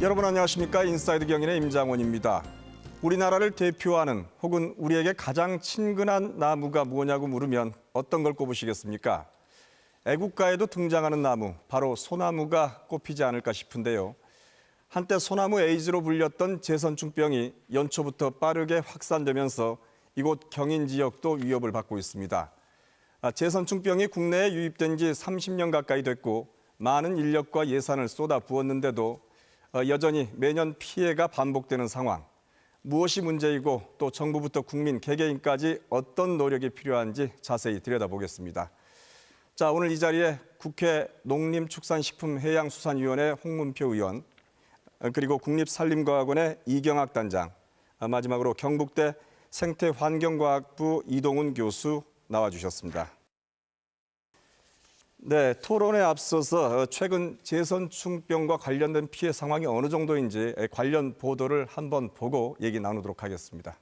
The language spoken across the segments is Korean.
여러분 안녕하십니까? 인사이드 경인의 임장원입니다. 우리나라를 대표하는 혹은 우리에게 가장 친근한 나무가 뭐냐고 물으면 어떤 걸 꼽으시겠습니까? 애국가에도 등장하는 나무, 바로 소나무가 꼽히지 않을까 싶은데요. 한때 소나무 에이즈로 불렸던 제선충병이 연초부터 빠르게 확산되면서 이곳 경인 지역도 위협을 받고 있습니다. 제선충병이 국내에 유입된 지 30년 가까이 됐고 많은 인력과 예산을 쏟아 부었는데도 여전히 매년 피해가 반복되는 상황. 무엇이 문제이고 또 정부부터 국민 개개인까지 어떤 노력이 필요한지 자세히 들여다보겠습니다. 자, 오늘 이 자리에 국회 농림축산식품해양수산위원회 홍문표 의원, 그리고 국립산림과학원의 이경학 단장, 마지막으로 경북대 생태환경과학부 이동훈 교수 나와주셨습니다. 네, 토론에 앞서서 최근 제선충병과 관련된 피해 상황이 어느 정도인지 관련 보도를 한번 보고 얘기 나누도록 하겠습니다.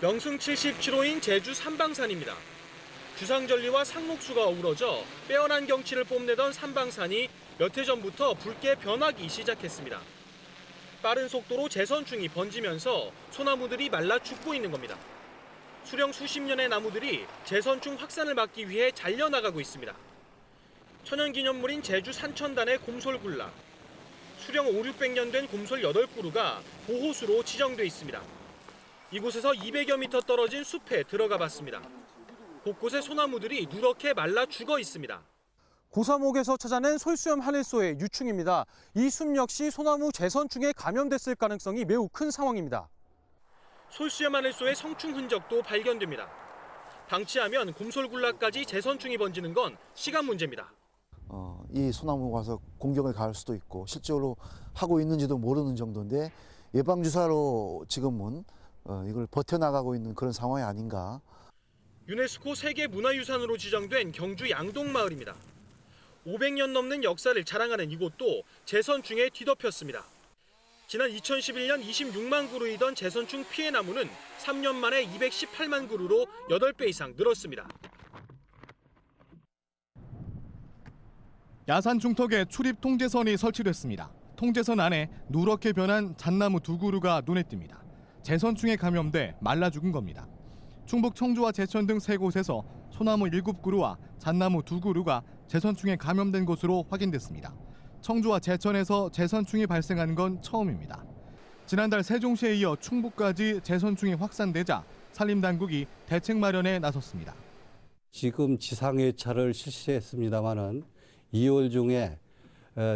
명승 77호인 제주 삼방산입니다. 주상절리와 상록수가 어우러져 빼어난 경치를 뽐내던 삼방산이 몇 해 전부터 붉게 변하기 시작했습니다. 빠른 속도로 제선충이 번지면서 소나무들이 말라 죽고 있는 겁니다. 수령 수십 년의 나무들이 제선충 확산을 막기 위해 잘려나가고 있습니다. 천연기념물인 제주 산천단의 곰솔군락, 수령 5, 600년 된 곰솔 8그루가 보호수로 지정돼 있습니다. 이곳에서 200여 미터 떨어진 숲에 들어가 봤습니다. 곳곳에 소나무들이 누렇게 말라 죽어 있습니다. 고사목에서 찾아낸 솔수염 하늘소의 유충입니다. 이 숲 역시 소나무 제선충에 감염됐을 가능성이 매우 큰 상황입니다. 솔수염 하늘소의 성충 흔적도 발견됩니다. 방치하면 곰솔군락까지 제선충이 번지는 건 시간 문제입니다. 이 소나무가 와서 공격을 가할 수도 있고 실제로 하고 있는지도 모르는 정도인데 예방주사로 지금은 이걸 버텨나가고 있는 그런 상황이 아닌가. 유네스코 세계문화유산으로 지정된 경주 양동마을입니다. 500년 넘는 역사를 자랑하는 이곳도 제선충에 뒤덮였습니다. 지난 2011년 26만 그루이던 제선충 피해 나무는 3년 만에 218만 그루로 8배 이상 늘었습니다. 야산 중턱에 출입 통제선이 설치됐습니다. 통제선 안에 누렇게 변한 잣나무 2그루가 눈에 띕니다. 제선충에 감염돼 말라 죽은 겁니다. 충북 청주와 제천 등 3곳에서 소나무 7그루와 잣나무 2그루가 제선충에 감염된 것으로 확인됐습니다. 청주와 제천에서 제선충이 발생한 건 처음입니다. 지난달 세종시에 이어 충북까지 제선충이 확산되자 산림당국이 대책 마련에 나섰습니다. 지금 지상회차를 실시했습니다마는 2월 중에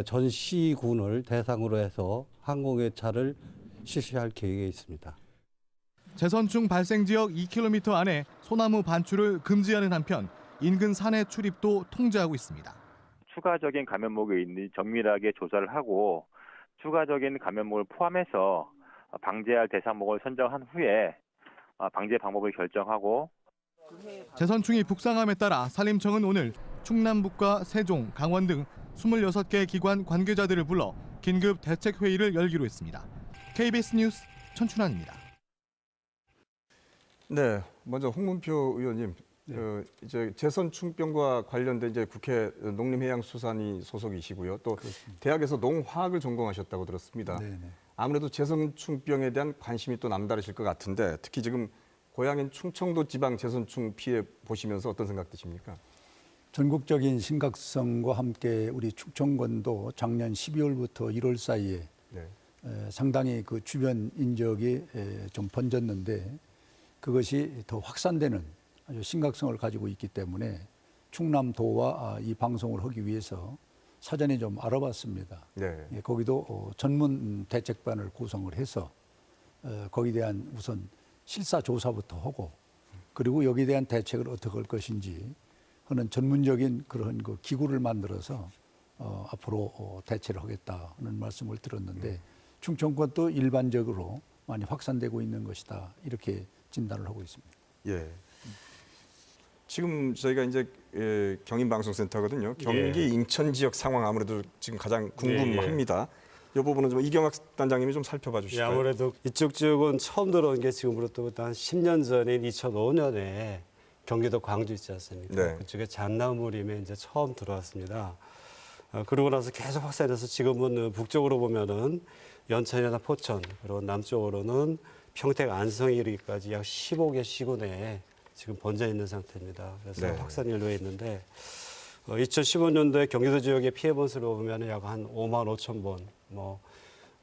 전 시군을 대상으로 해서 항공회차를 실시할 계획에 있습니다. 제선충 발생 지역 2km 안에 소나무 반출을 금지하는 한편 인근 산해 출입도 통제하고 있습니다. 추가적인 감염목이 있는지 정밀하게 조사를 하고 추가적인 감염목을 포함해서 방제할 대상목을 선정한 후에 방제 방법을 결정하고. 제선충이 북상함에 따라 산림청은 오늘 충남북과 세종, 강원 등 26개 기관 관계자들을 불러 긴급 대책회의를 열기로 했습니다. KBS 뉴스 천춘환입니다. 네, 먼저 홍문표 의원님, 네. 이제 제선충병과 관련된 이제 국회 농림해양수산위 소속이시고요. 또 그렇습니다. 대학에서 농화학을 전공하셨다고 들었습니다. 네네. 아무래도 제선충병에 대한 관심이 또 남다르실 것 같은데 특히 지금 고향인 충청도 지방 제선충 피해 보시면서 어떤 생각 드십니까? 전국적인 심각성과 함께 우리 충청권도 작년 12월부터 1월 사이에 네. 상당히 그 주변 인적이 좀 번졌는데 그것이 더 확산되는 아주 심각성을 가지고 있기 때문에 충남도와 이 방송을 하기 위해서 사전에 좀 알아봤습니다. 네. 거기도 전문 대책반을 구성을 해서 거기에 대한 우선 실사 조사부터 하고 그리고 여기에 대한 대책을 어떻게 할 것인지 하는 전문적인 그런 그 기구를 만들어서 앞으로 대처를 하겠다는 말씀을 들었는데 충청권도 일반적으로 많이 확산되고 있는 것이다 이렇게 진단을 하고 있습니다. 예. 지금 저희가 이제 경인방송센터거든요. 경기 예. 인천 지역 상황 아무래도 지금 가장 궁금합니다. 이 부분은 좀 이경학 단장님이 좀 살펴봐 예, 주실까요? 아무래도 이쪽 지역은 처음 들어온 게 지금으로부터 한 10년 전인 2005년에 경기도 광주 있지 않습니까? 네. 그쪽에 잣나무림에 이제 처음 들어왔습니다. 그러고 나서 계속 확산해서 지금은 북쪽으로 보면은 연천이나 포천, 그리고 남쪽으로는 평택, 안성에 이르기까지 약 15개 시군에 지금 번져 있는 상태입니다. 그래서 네. 확산 연료에 있는데 2015년도에 경기도 지역의 피해 번수를 보면 약 한 5만 5천 번, 뭐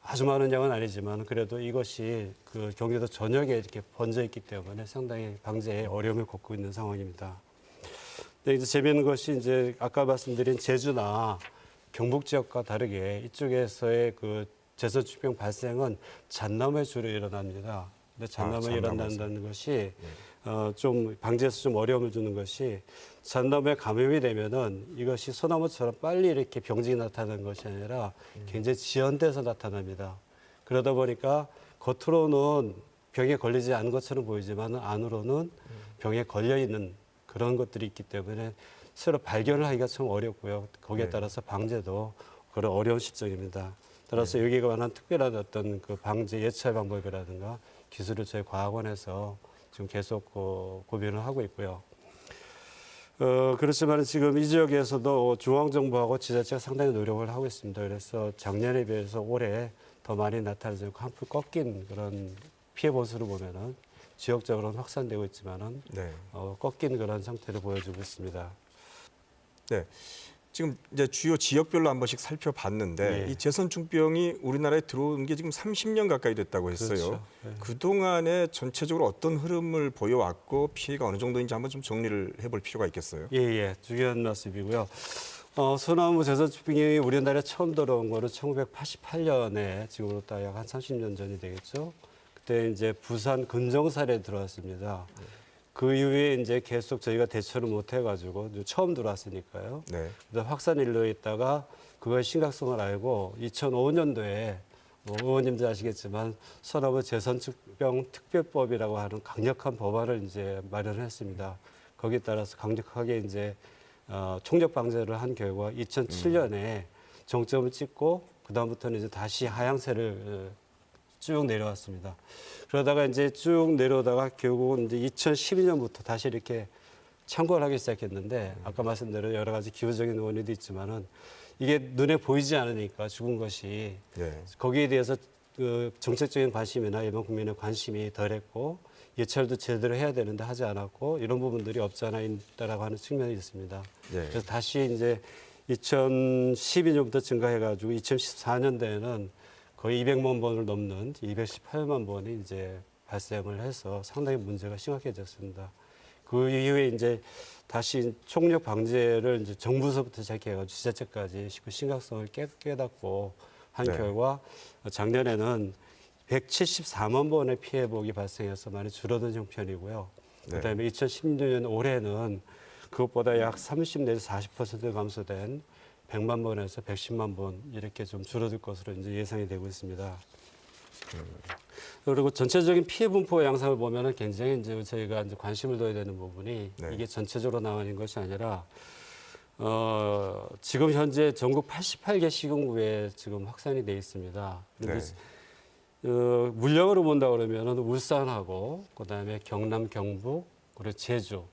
아주 많은 양은 아니지만 그래도 이것이 그 경기도 전역에 이렇게 번져 있기 때문에 상당히 방제에 어려움을 겪고 있는 상황입니다. 근데 이제 재미있는 것이 이제 아까 말씀드린 제주나 경북 지역과 다르게 이쪽에서의 그 제선축병 발생은 잣나무에 주로 일어납니다. 근데 잣나무에 일어난다는 것이 좀 방제에서 좀 어려움을 주는 것이 잣나무에 감염이 되면은 이것이 소나무처럼 빨리 이렇게 병증이 나타나는 것이 아니라 굉장히 지연돼서 나타납니다. 그러다 보니까 겉으로는 병에 걸리지 않은 것처럼 보이지만 안으로는 병에 걸려 있는 그런 것들이 있기 때문에 새로 발견을 하기가 참 어렵고요. 거기에 따라서 방제도 그런 어려운 실정입니다. 따라서 여기에 관한 특별한 어떤 그 방제 예찰 방법이라든가 기술을 저희 과학원에서 지금 계속 고민을 하고 있고요. 그렇지만 지금 이 지역에서도 중앙정부하고 지자체가 상당히 노력을 하고 있습니다. 그래서 작년에 비해서 올해 더 많이 나타나서 한풀 꺾인 그런 피해 보수를 보면은 지역적으로는 확산되고 있지만은 네. 꺾인 그런 상태를 보여주고 있습니다. 네. 지금 이제 주요 지역별로 한 번씩 살펴봤는데 예. 이 제선충병이 우리나라에 들어온 게 지금 30년 가까이 됐다고 했어요. 그렇죠. 예. 그동안에 전체적으로 어떤 흐름을 보여왔고 피해가 어느 정도인지 한번 좀 정리를 해볼 필요가 있겠어요. 예, 중요한 말씀이고요. 소나무 제선축병이 우리나라에 처음 들어온 거는 1988년에 지금으로부터 약 한 30년 전이 되겠죠. 그때 이제 부산 금정살에 들어왔습니다. 그 이후에 이제 계속 저희가 대처를 못 해가지고 처음 들어왔으니까요. 네. 그래서 확산 일로에 있다가 그거의 심각성을 알고 2005년도에 뭐 의원님도 아시겠지만 소나무 제선축병 특별법이라고 하는 강력한 법안을 이제 마련했습니다. 거기에 따라서 강력하게 이제 총력 방제를 한 결과 2007년에 정점을 찍고 그 다음부터는 이제 다시 하향세를 쭉 내려왔습니다. 그러다가 이제 쭉 내려오다가 결국은 이제 2012년부터 다시 이렇게 창궐 하기 시작했는데 아까 말씀대로 여러 가지 기후적인 원인도 있지만은 이게 눈에 보이지 않으니까 죽은 것이 네. 거기에 대해서 그 정책적인 관심이나 일반 국민의 관심이 덜했고 예찰도 제대로 해야 되는데 하지 않았고 이런 부분들이 없지 않아 있다라고 하는 측면이 있습니다. 네. 그래서 다시 이제 2012년부터 증가해가지고 2014년도에는 거의 200만 번을 넘는 218만 번이 이제 발생을 해서 상당히 문제가 심각해졌습니다. 그 이후에 이제 다시 총력 방제를 이제 정부서부터 시작해가지고 지자체까지 그 심각성을 깨닫고 한 네. 결과 작년에는 174만 번의 피해복이 발생해서 많이 줄어든 형편이고요. 네. 그다음에 2016년 올해는 그것보다 약 30 내지 40% 감소된 100만 번에서 110만 번 이렇게 좀 줄어들 것으로 이제 예상이 되고 있습니다. 그리고 전체적인 피해 분포 양상을 보면은 굉장히 이제 저희가 이제 관심을 둬야 되는 부분이 네. 이게 전체적으로 나와 있는 것이 아니라 지금 현재 전국 88개 시군구에 지금 확산이 돼 있습니다. 그런데 물량으로 본다 그러면은 울산하고 그다음에 경남, 경북 그리고 제주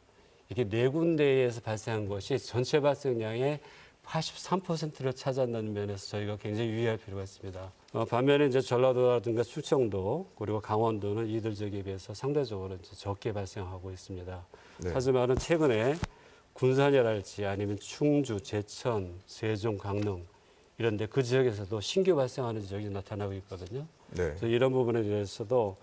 이렇게 네 군데에서 발생한 것이 전체 발생량의 83%를 차지한다는 면에서 저희가 굉장히 유의할 필요가 있습니다. 반면에 이제 전라도라든가 충청도 그리고 강원도는 이들 지역에 비해서 상대적으로 이제 적게 발생하고 있습니다. 네. 하지만은 최근에 군산이랄지 아니면 충주, 제천, 세종, 강릉 이런데 그 지역에서도 신규 발생하는 지역이 나타나고 있거든요. 네. 그래서 이런 부분에 대해서도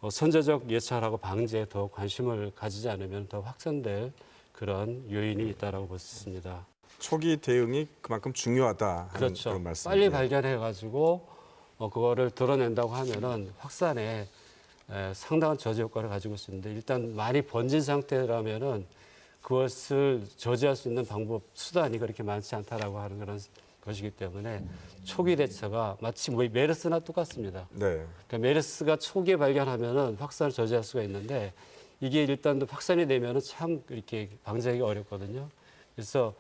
선제적 예찰하고 방제에 더 관심을 가지지 않으면 더 확산될 그런 요인이 있다라고 볼 수 있습니다. 초기 대응이 그만큼 중요하다 하는 그렇죠. 그런 말씀이에요. 빨리 발견해가지고 그거를 드러낸다고 하면은 확산에 상당한 저지 효과를 가지고 있는데 일단 많이 번진 상태라면은 그것을 저지할 수 있는 방법 수단이 그렇게 많지 않다라고 하는 그런 것이기 때문에 초기 대처가 마치 뭐 메르스나 똑같습니다. 네. 그러니까 메르스가 초기에 발견하면은 확산을 저지할 수가 있는데 이게 일단 확산이 되면은 참 이렇게 방지하기가 어렵거든요. 그래서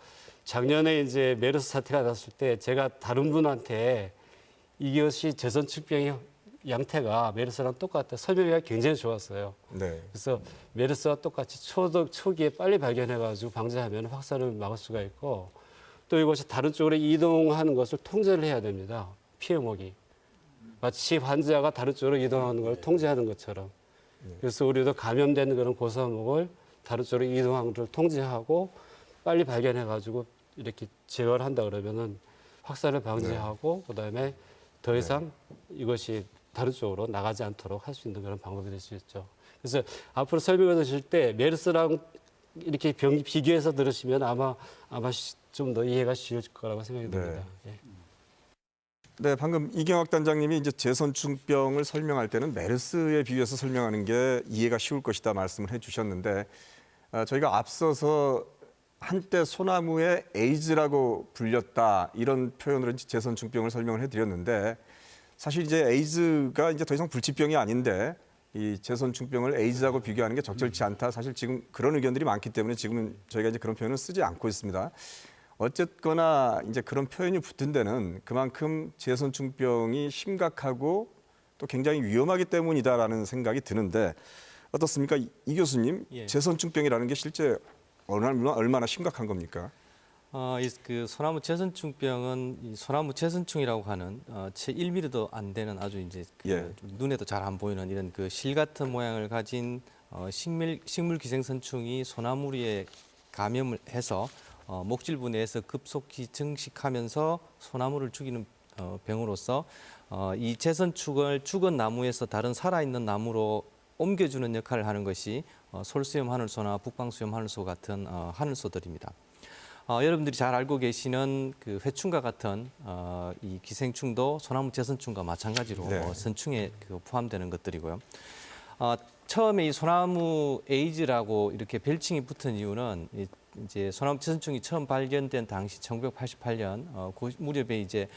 작년에 이제 메르스 사태가 났을 때 제가 다른 분한테 이것이 제선축병의 양태가 메르스랑 똑같다 설명이 굉장히 좋았어요. 네. 그래서 메르스와 똑같이 초기에 빨리 발견해가지고 방지하면 확산을 막을 수가 있고 또 이것이 다른 쪽으로 이동하는 것을 통제를 해야 됩니다. 피해목이. 마치 환자가 다른 쪽으로 이동하는 걸 통제하는 것처럼. 그래서 우리도 감염된 그런 고사목을 다른 쪽으로 이동하는 걸 통제하고 빨리 발견해가지고 이렇게 제거를 한다 그러면은 확산을 방지하고 그다음에 더 이상 이것이 다른 쪽으로 나가지 않도록 할 수 있는 그런 방법이 될 수 있죠. 그래서 앞으로 설명을 드실 때 메르스랑 이렇게 병이 비교해서 들으시면 아마 좀 더 이해가 쉬워질 거라고 생각이 듭니다. 예. 네, 방금 이경학 단장님이 이제 재선충병을 설명할 때는 메르스에 비교해서 설명하는 게 이해가 쉬울 것이다 말씀을 해주셨는데 저희가 앞서서 한때 소나무에 에이즈라고 불렸다 이런 표현으로 이제 재선충병을 설명을 해드렸는데 사실 이제 에이즈가 이제 더 이상 불치병이 아닌데 이 재선충병을 에이즈하고 비교하는 게 적절치 않다. 사실 지금 그런 의견들이 많기 때문에 지금은 저희가 이제 그런 표현을 쓰지 않고 있습니다. 어쨌거나 이제 그런 표현이 붙은 데는 그만큼 재선충병이 심각하고 또 굉장히 위험하기 때문이다라는 생각이 드는데 어떻습니까? 이 교수님, 예. 재선충병이라는 게 실제 얼마나 심각한 겁니까? 그 소나무 재선충병은 이 소나무 재선충이라고 하는 채 1mm도 안 되는 아주 이제 예. 좀 눈에도 잘 안 보이는 이런 그 실 같은 모양을 가진 식물 기생선충이 소나무리에 감염을 해서 목질부 내에서 급속히 증식하면서 소나무를 죽이는 병으로서 이 재선축을 죽은 나무에서 다른 살아있는 나무로 옮겨주는 역할을 하는 것이 솔수염 하늘소나 북방수염 하늘소 같은 하늘소들입니다. 여러분들이 잘 알고 계시는 그 회충과 같은 이 기생충도 소나무 재선충과 마찬가지로 네. 선충에 포함되는 것들이고요. 처음에 이 소나무 에이즈라고 이렇게 별칭이 붙은 이유는 이제 소나무 재선충이 처음 발견된 당시 1988년 그 무렵에 이제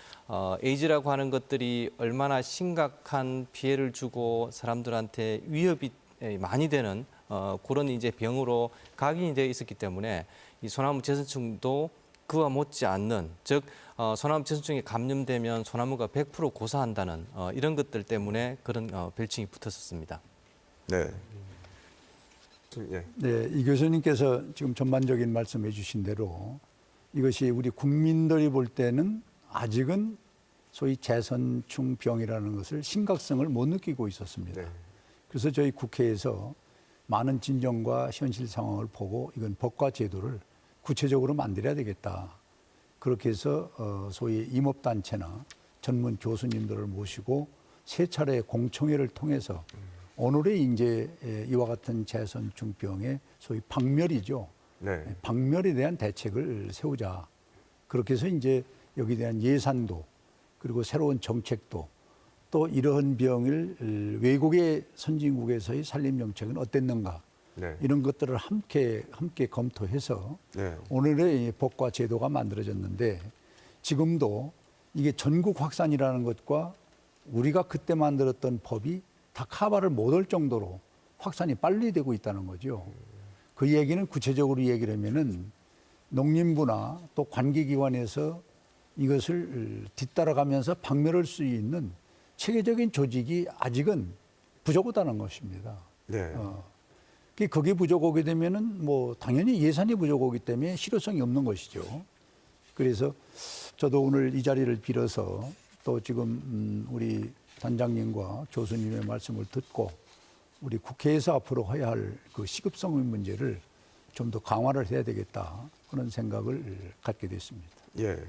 에이즈라고 하는 것들이 얼마나 심각한 피해를 주고 사람들한테 위협이 많이 되는 그런 이제 병으로 각인이 되어 있었기 때문에 이 소나무 재선충도 그와 못지않는 즉 소나무 재선충에 감염되면 소나무가 100% 고사한다는 이런 것들 때문에 그런 별칭이 붙었었습니다. 네. 예. 네, 이 교수님께서 지금 전반적인 말씀해 주신 대로 이것이 우리 국민들이 볼 때는 아직은 소위 재선충병이라는 것을 심각성을 못 느끼고 있었습니다. 네. 그래서 저희 국회에서 많은 진정과 현실 상황을 보고 이건 법과 제도를 구체적으로 만들어야 되겠다. 그렇게 해서 소위 임업단체나 전문 교수님들을 모시고 세 차례 공청회를 통해서 오늘의 이제 이와 같은 재선충병의 소위 박멸이죠. 네. 박멸에 대한 대책을 세우자. 그렇게 해서 이제 여기에 대한 예산도 그리고 새로운 정책도 또 이러한 병을 외국의 선진국에서의 산림 정책은 어땠는가 네. 이런 것들을 함께 검토해서 네. 오늘의 법과 제도가 만들어졌는데 지금도 이게 전국 확산이라는 것과 우리가 그때 만들었던 법이 다 커버를 못할 정도로 확산이 빨리 되고 있다는 거죠. 그 얘기는 구체적으로 얘기를 하면은 농림부나 또 관계기관에서 이것을 뒤따라가면서 박멸할 수 있는 체계적인 조직이 아직은 부족하다는 것입니다. 네. 그게 부족하게 되면은 뭐 당연히 예산이 부족하기 때문에 실효성이 없는 것이죠. 그래서 저도 오늘 이 자리를 빌어서 또 지금 우리 단장님과 교수님의 말씀을 듣고 우리 국회에서 앞으로 해야 할 그 시급성의 문제를 좀 더 강화를 해야 되겠다 그런 생각을 갖게 됐습니다. 예.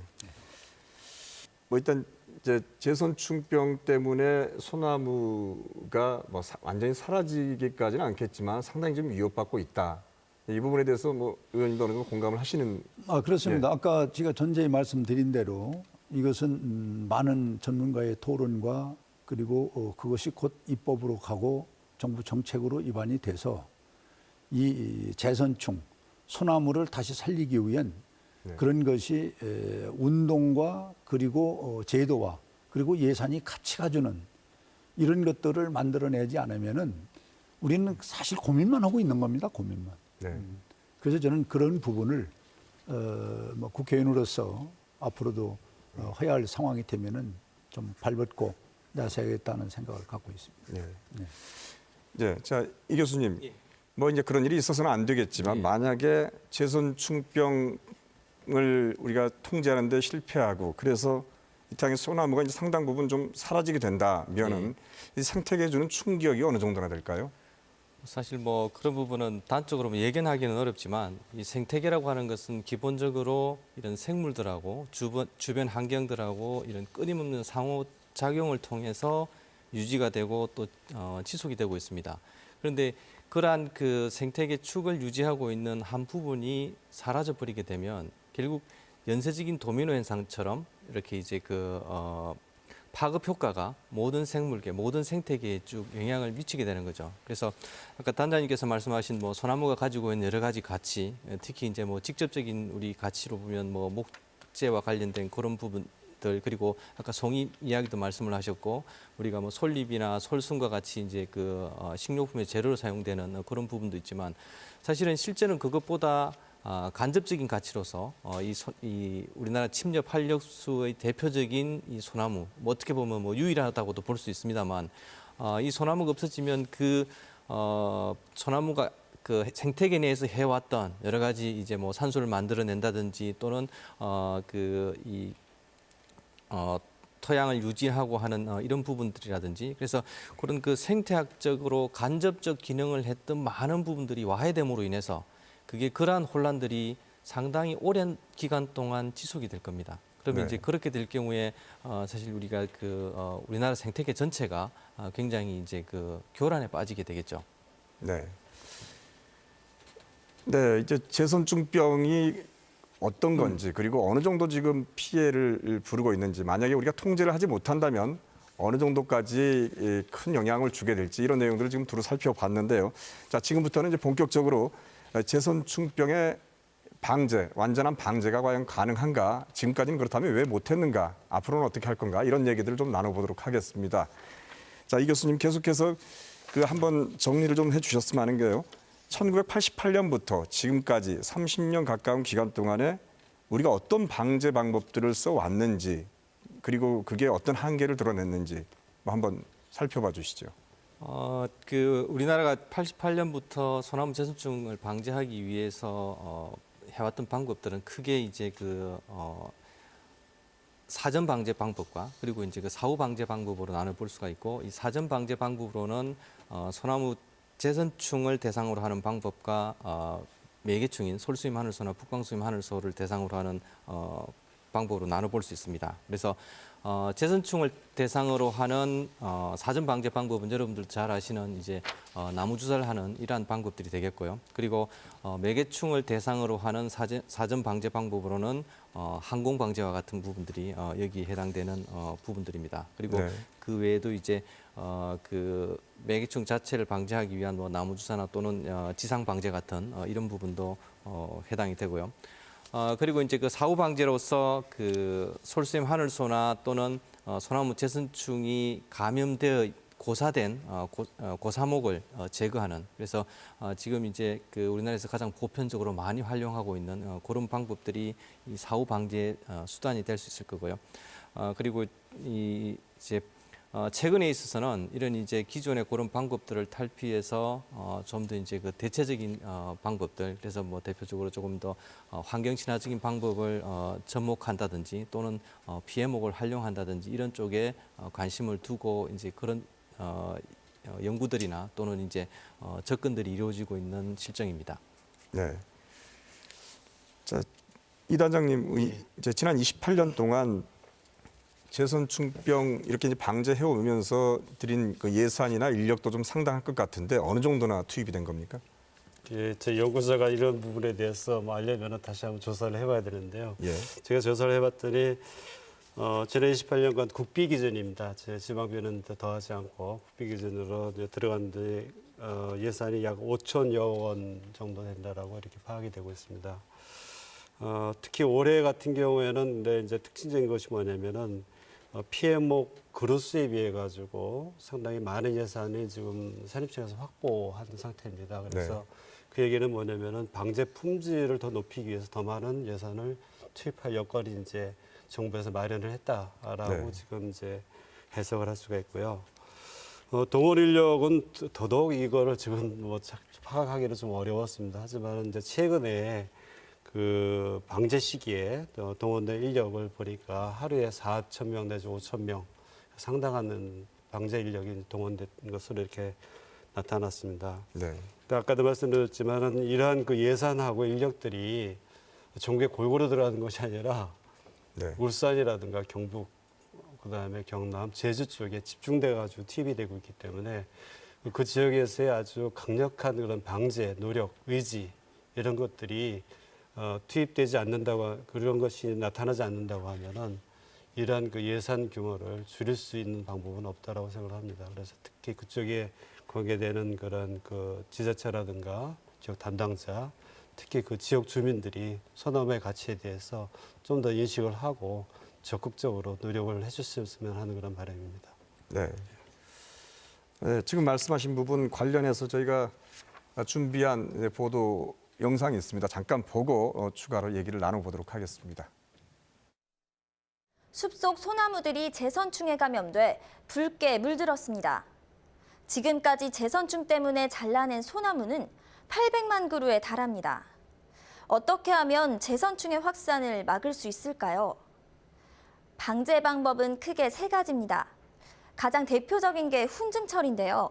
뭐 일단 이제 재선충병 때문에 소나무가 뭐 완전히 사라지기까지는 않겠지만 상당히 좀 위협받고 있다. 이 부분에 대해서 뭐 의원님도 어느 정도 공감을 하시는. 그렇습니다. 예. 아까 제가 전제에 말씀드린 대로 이것은 많은 전문가의 토론과 그리고 그것이 곧 입법으로 가고 정부 정책으로 입안이 돼서 이 재선충, 소나무를 다시 살리기 위한 네. 그런 것이 운동과 그리고 제도와 그리고 예산이 같이 가주는 이런 것들을 만들어내지 않으면은 우리는 사실 고민만 하고 있는 겁니다. 고민만. 네. 그래서 저는 그런 부분을 뭐 국회의원으로서 앞으로도 해야 할 상황이 되면은 좀 발벗고 나서야겠다는 생각을 갖고 있습니다. 네. 네. 네. 자, 이 교수님. 예. 뭐 이제 그런 일이 있어서는 안 되겠지만 예. 만약에 재선충병 생태계를 우리가 통제하는 데 실패하고 그래서 이 땅의 소나무가 이제 상당 부분 좀 사라지게 된다면은 이 생태계에 주는 충격이 어느 정도나 될까요? 사실 뭐 그런 부분은 단적으로 뭐 예견하기는 어렵지만 이 생태계라고 하는 것은 기본적으로 이런 생물들하고 주변 환경들하고 이런 끊임없는 상호작용을 통해서 유지가 되고 또 지속이 되고 있습니다. 그런데 그러한 그 생태계 축을 유지하고 있는 한 부분이 사라져 버리게 되면 결국 연쇄적인 도미노 현상처럼 이렇게 이제 파급 효과가 모든 생물계, 모든 생태계에 쭉 영향을 미치게 되는 거죠. 그래서 아까 단장님께서 말씀하신 뭐 소나무가 가지고 있는 여러 가지 가치, 특히 이제 뭐 직접적인 우리 가치로 보면 뭐 목재와 관련된 그런 부분들, 그리고 아까 송이 이야기도 말씀을 하셨고 우리가 뭐 솔잎이나 솔순과 같이 이제 식료품의 재료로 사용되는 그런 부분도 있지만 사실은 실제는 그것보다 간접적인 가치로서 이 우리나라 침엽 활력수의 대표적인 이 소나무, 뭐 어떻게 보면 뭐 유일하다고도 볼 수 있습니다만 이 소나무가 없어지면 소나무가 그 생태계 내에서 해왔던 여러 가지 이제 뭐 산소를 만들어낸다든지 또는 토양을 유지하고 하는 이런 부분들이라든지 그래서 그런 그 생태학적으로 간접적 기능을 했던 많은 부분들이 와해됨으로 인해서 그게 그러한 혼란들이 상당히 오랜 기간 동안 지속이 될 겁니다. 그러면 네. 이제 그렇게 될 경우에 사실 우리가 우리나라 생태계 전체가 굉장히 이제 교란에 빠지게 되겠죠. 네. 네, 이제 제선증병이 어떤 건지 그리고 어느 정도 지금 피해를 부르고 있는지 만약에 우리가 통제를 하지 못한다면 어느 정도까지 큰 영향을 주게 될지 이런 내용들을 지금 두루 살펴봤는데요. 자, 지금부터는 이제 본격적으로 제선충병의 방제, 완전한 방제가 과연 가능한가? 지금까지는 그렇다면 왜 못했는가? 앞으로는 어떻게 할 건가? 이런 얘기들을 좀 나눠보도록 하겠습니다. 자, 이 교수님 계속해서 한번 정리를 좀 해주셨으면 하는 게요. 1988년부터 지금까지 30년 가까운 기간 동안에 우리가 어떤 방제 방법들을 써왔는지 그리고 그게 어떤 한계를 드러냈는지 한번 살펴봐 주시죠. 우리나라가 88년부터 소나무 제선충을 방지하기 위해서 해왔던 방법들은 크게 이제 사전 방제 방법과 그리고 이제 사후 방제 방법으로 나눠 볼 수가 있고 이 사전 방제 방법으로는 소나무 제선충을 대상으로 하는 방법과 매개충인 솔수임 하늘소나 북방수임 하늘소를 대상으로 하는 방법으로 나눠 볼 수 있습니다. 그래서 제선충을 대상으로 하는 사전 방제 방법은 여러분들 잘 아시는 이제 나무 주사를 하는 이러한 방법들이 되겠고요. 그리고 매개충을 대상으로 하는 사전 방제 방법으로는 항공 방제와 같은 부분들이 여기 해당되는 부분들입니다. 그리고 네. 그 외에도 이제 매개충 자체를 방지하기 위한 뭐 나무 주사나 또는 지상 방제 같은 이런 부분도 해당이 되고요. 그리고 이제 사후 방제로서 솔수임 하늘소나 또는 소나무 제선충이 감염되어 고사된 고사목을 제거하는 그래서 지금 이제 우리나라에서 가장 보편적으로 많이 활용하고 있는 그런 방법들이 이 사후 방제 수단이 될 수 있을 거고요. 그리고 이제 최근에 있어서는 이런 이제 기존의 그런 방법들을 탈피해서 좀 더 이제 대체적인 방법들 그래서 뭐 대표적으로 조금 더 환경 친화적인 방법을 접목한다든지 또는 피해목을 활용한다든지 이런 쪽에 관심을 두고 이제 그런 연구들이나 또는 이제 접근들이 이루어지고 있는 실정입니다. 네. 자, 이 단장님, 이제 지난 28년 동안 제선충병 이렇게 이제 방제해 오면서 드린 예산이나 인력도 좀 상당할 것 같은데 어느 정도나 투입이 된 겁니까? 예, 제 연구소가 이런 부분에 대해서 알려면 다시 한번 조사를 해봐야 되는데요. 예. 제가 조사를 해봤더니 지난 28년간 국비 기준입니다. 제 지방비는 더하지 않고 국비 기준으로 들어갔는데 예산이 약 5천여 원 정도 된다라고 이렇게 파악이 되고 있습니다. 특히 올해 같은 경우에는 이제 특징적인 것이 뭐냐면은 피해목 그루 수입에 가지고 상당히 많은 예산이 지금 산입청에서 확보한 상태입니다. 그래서 네. 그 얘기는 뭐냐면은 방제 품질을 더 높이기 위해서 더 많은 예산을 투입할 여건이 이제 정부에서 마련을 했다라고 네. 지금 이제 해석을 할 수가 있고요. 동원 인력은 더더욱 이거를 지금 파악하기는 좀 어려웠습니다. 하지만 이제 최근에 그 방제 시기에 동원된 인력을 보니까 하루에 4,000명 내지 5,000명 상당한 방제 인력이 동원된 것으로 이렇게 나타났습니다. 네. 아까도 말씀드렸지만 이러한 그 예산하고 인력들이 전국에 골고루 들어가는 것이 아니라 네. 울산이라든가 경북, 그다음에 경남, 제주 쪽에 집중돼 가지고 투입이 되고 있기 때문에 그 지역에서의 아주 강력한 그런 방제, 노력, 의지 이런 것들이 투입되지 않는다고, 그런 것이 나타나지 않는다고 하면은 이러한 그 예산 규모를 줄일 수 있는 방법은 없다라고 생각을 합니다. 그래서 특히 그쪽에 관계되는 그런 그 지자체라든가 지역 담당자, 특히 그 지역 주민들이 소나무의 가치에 대해서 좀 더 인식을 하고 적극적으로 노력을 해주셨으면 하는 그런 바람입니다. 네. 네, 지금 말씀하신 부분 관련해서 저희가 준비한 보도 영상이 있습니다. 잠깐 보고 추가로 얘기를 나눠보도록 하겠습니다. 숲속 소나무들이 제선충에 감염돼 붉게 물들었습니다. 지금까지 제선충 때문에 잘라낸 소나무는 800만 그루에 달합니다. 어떻게 하면 제선충의 확산을 막을 수 있을까요? 방제 방법은 크게 3가지입니다. 가장 대표적인 게 훈증 처리인데요.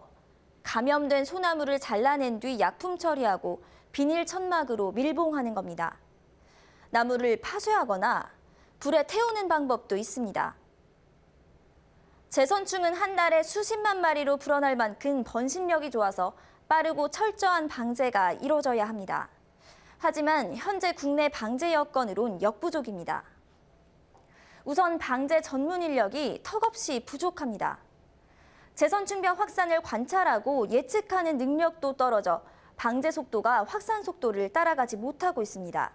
감염된 소나무를 잘라낸 뒤 약품 처리하고 비닐 천막으로 밀봉하는 겁니다. 나무를 파쇄하거나 불에 태우는 방법도 있습니다. 제선충은 한 달에 수십만 마리로 불어날 만큼 번식력이 좋아서 빠르고 철저한 방제가 이루어져야 합니다. 하지만 현재 국내 방제 여건으론 역부족입니다. 우선 방제 전문 인력이 턱없이 부족합니다. 제선충병 확산을 관찰하고 예측하는 능력도 떨어져 방제 속도가 확산 속도를 따라가지 못하고 있습니다.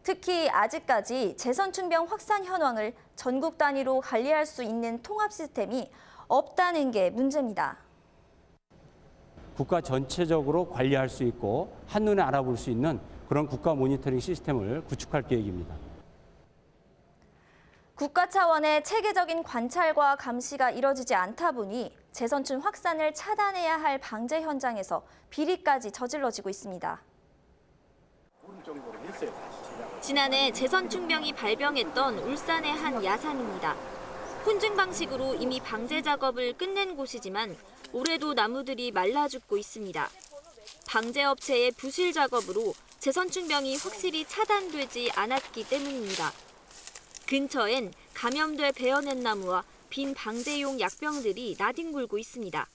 특히 아직까지 제선충병 확산 현황을 전국 단위로 관리할 수 있는 통합 시스템이 없다는 게 문제입니다. 국가 전체적으로 관리할 수 있고 한눈에 알아볼 수 있는 그런 국가 모니터링 시스템을 구축할 계획입니다. 국가 차원의 체계적인 관찰과 감시가 이뤄지지 않다 보니 제선충 확산을 차단해야 할 방제 현장에서 비리까지 저질러지고 있습니다. 지난해 제선충병이 발병했던 울산의 한 야산입니다. 훈증 방식으로 이미 방제 작업을 끝낸 곳이지만 올해도 나무들이 말라 죽고 있습니다. 방제 업체의 부실 작업으로 제선충병이 확실히 차단되지 않았기 때문입니다. 근처엔 감염돼 베어낸 나무와 빈 방제용 약병들이 나뒹굴고 있습니다.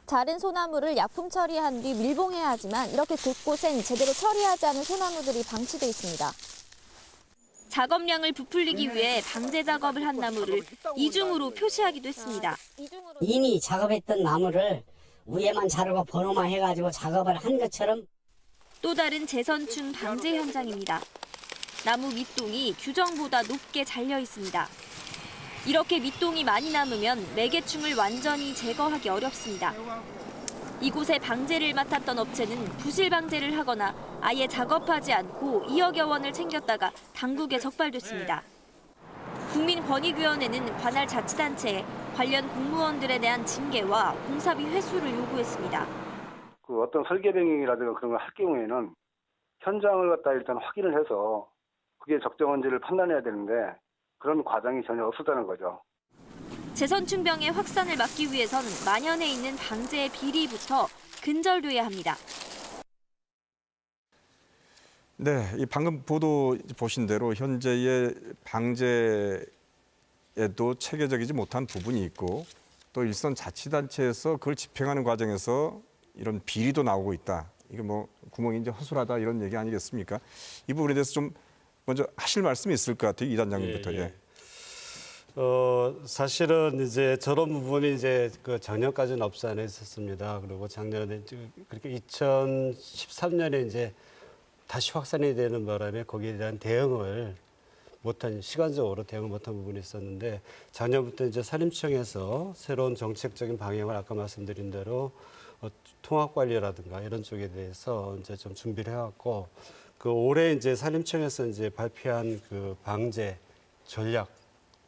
자른 소나무를 약품 처리한 뒤 밀봉해야 하지만 이렇게 곳곳엔 제대로 처리하지 않은 소나무들이 방치돼 있습니다. 작업량을 부풀리기 위해 방제 작업을 한 나무를 이중으로 표시하기도 했습니다. 이미 작업했던 나무를 위에만 자르고 번호만 해가지고 작업을 한 것처럼. 또 다른 제선충 방제 현장입니다. 나무 밑동이 규정보다 높게 잘려 있습니다. 이렇게 밑동이 많이 남으면 매개충을 완전히 제거하기 어렵습니다. 이곳에 방제를 맡았던 업체는 부실 방제를 하거나 아예 작업하지 않고 2억여 원을 챙겼다가 당국에 적발됐습니다. 국민권익위원회는 관할 자치단체에 관련 공무원들에 대한 징계와 공사비 회수를 요구했습니다. 그 어떤 설계 변경이라든가 그런 걸 할 경우에는 현장을 갖다 일단 확인을 해서 그게 적정한지를 판단해야 되는데 그런 과정이 전혀 없었다는 거죠. 제선충병의 확산을 막기 위해선 만연해 있는 방제의 비리부터 근절돼야 합니다. 네, 이 방금 보도 보신 대로 현재의 방제에도 체계적이지 못한 부분이 있고 또 일선 자치단체에서 그걸 집행하는 과정에서 이런 비리도 나오고 있다. 이게 뭐 구멍이 이제 허술하다 이런 얘기 아니겠습니까? 이 부분에 대해서 좀 먼저 하실 말씀이 있을 것 같아요, 이 단장님부터. 예. 사실은 이제 저런 부분이 이제 그 작년까지는 없지 않아 있었습니다. 그리고 작년에 그렇게 2013년에 이제 다시 확산이 되는 바람에 거기에 대한 대응을 못한, 시간적으로 대응을 못한 부분이 있었는데 작년부터 이제 산림청에서 새로운 정책적인 방향을 아까 말씀드린 대로 통합 관리라든가 이런 쪽에 대해서 이제 좀 준비를 해왔고 그 올해 이제 산림청에서 이제 발표한 그 방제 전략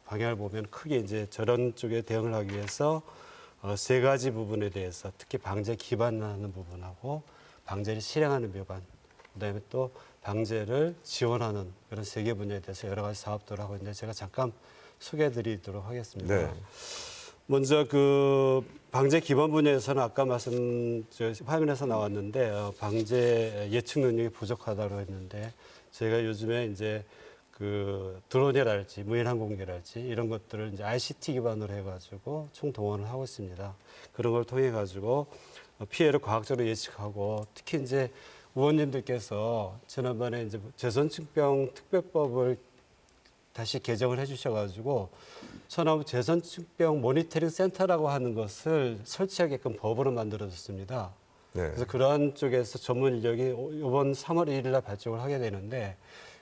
방향을 보면 크게 이제 저런 쪽에 대응을 하기 위해서 3가지 부분에 대해서 특히 방제 기반하는 부분하고 방제를 실행하는 부분 그다음에 또 방제를 지원하는 그런 세 개 분야에 대해서 여러 가지 사업들을 하고 있는데 제가 잠깐 소개해드리도록 하겠습니다. 네. 먼저 그 방제 기반 분야에서는 아까 화면에서 나왔는데 방제 예측 능력이 부족하다고 했는데 저희가 요즘에 이제 그 드론이랄지 무인항공기랄지 이런 것들을 이제 ICT 기반으로 해가지고 총동원을 하고 있습니다. 그런 걸 통해 가지고 피해를 과학적으로 예측하고 특히 이제 의원님들께서 지난번에 이제 제선증병 특별법을 다시 개정을 해주셔가지고 소나무 제선증병 모니터링 센터라고 하는 것을 설치하게끔 법으로 만들어졌습니다. 네. 그래서 그러한 쪽에서 전문 인력이 이번 3월 1일 날 발족을 하게 되는데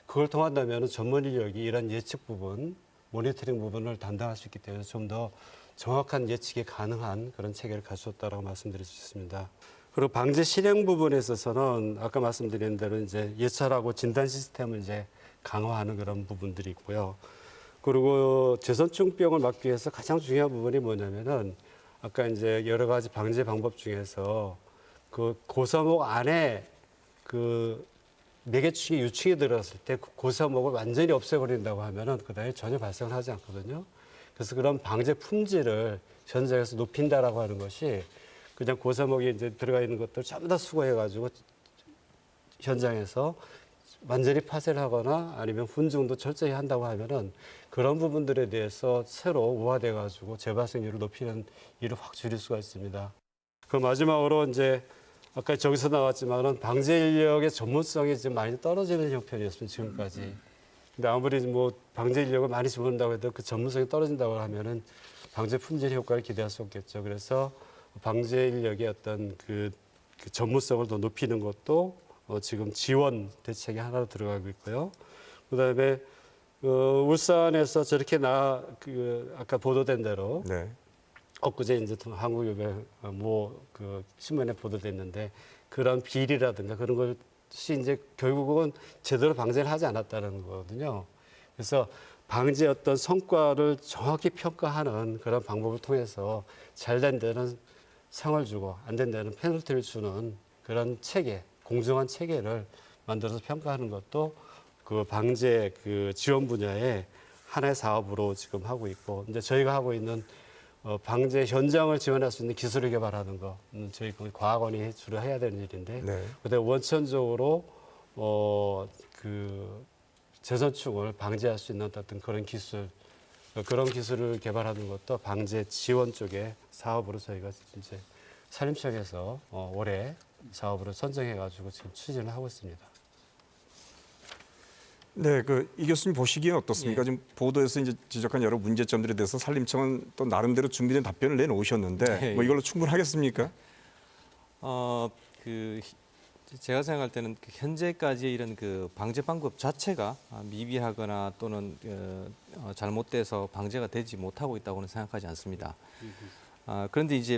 그걸 통한다면 전문 인력이 이런 예측 부분, 모니터링 부분을 담당할 수 있기 때문에 좀 더 정확한 예측이 가능한 그런 체계를 갖추었다라고 말씀드릴 수 있습니다. 그리고 방제 실행 부분에 있어서는 아까 말씀드린 대로 이제 예찰하고 진단 시스템을 이제 강화하는 그런 부분들이 있고요. 그리고 제선충병을 막기 위해서 가장 중요한 부분이 뭐냐면은 아까 이제 여러 가지 방제 방법 중에서 그 고사목 안에 그 매개충이 유충이 들어갔을 때 고사목을 완전히 없애버린다고 하면은 그다음에 전혀 발생을 하지 않거든요. 그래서 그런 방제 품질을 현장에서 높인다라고 하는 것이 그냥 고사목이 이제 들어가 있는 것들 전부 다 수거해가지고 현장에서 완전히 파쇄를 하거나 아니면 훈증도 철저히 한다고 하면은 그런 부분들에 대해서 새로 우화돼가지고 재발생률을 높이는 일을 확 줄일 수가 있습니다. 그 마지막으로 이제 아까 저기서 나왔지만은 방제 인력의 전문성이 지금 많이 떨어지는 형편이었습니다, 지금까지. 근데 아무리 뭐 방제 인력을 많이 집어넣는다고 해도 그 전문성이 떨어진다고 하면은 방제 품질 효과를 기대할 수 없겠죠. 그래서 방제 인력의 어떤 그 전문성을 더 높이는 것도 지금 지원 대책에 하나로 들어가고 있고요. 그다음에 울산에서 저렇게 아까 보도된 대로 네. 엊그제 이제 한국유배 그 신문에 보도됐는데 그런 비리라든가 그런 것이 이제 결국은 제대로 방제를 하지 않았다는 거거든요. 그래서 방제 어떤 성과를 정확히 평가하는 그런 방법을 통해서 잘 된 데는 상을 주고 안 된 데는 페널티를 주는 그런 체계, 공정한 체계를 만들어서 평가하는 것도 그 방제 그 지원 분야의 하나의 사업으로 지금 하고 있고 이제 저희가 하고 있는 방제 현장을 지원할 수 있는 기술을 개발하는 거 저희 과학원이 주로 해야 되는 일인데 네. 그다음에 원천적으로 그 제선충을 방지할 수 있는 어떤 그런 기술을 개발하는 것도 방제 지원 쪽의 사업으로 저희가 이제 산림청에서 올해 사업으로 선정해가지고 지금 추진을 하고 있습니다. 네, 이 교수님 보시기엔 어떻습니까? 예. 지금 보도에서 이제 지적한 여러 문제점들에 대해서 산림청은 또 나름대로 준비된 답변을 내놓으셨는데 뭐 이걸로 충분하겠습니까? 제가 생각할 때는 현재까지의 이런 그 방제 방법 자체가 미비하거나 또는 잘못돼서 방제가 되지 못하고 있다고는 생각하지 않습니다. 그런데 이제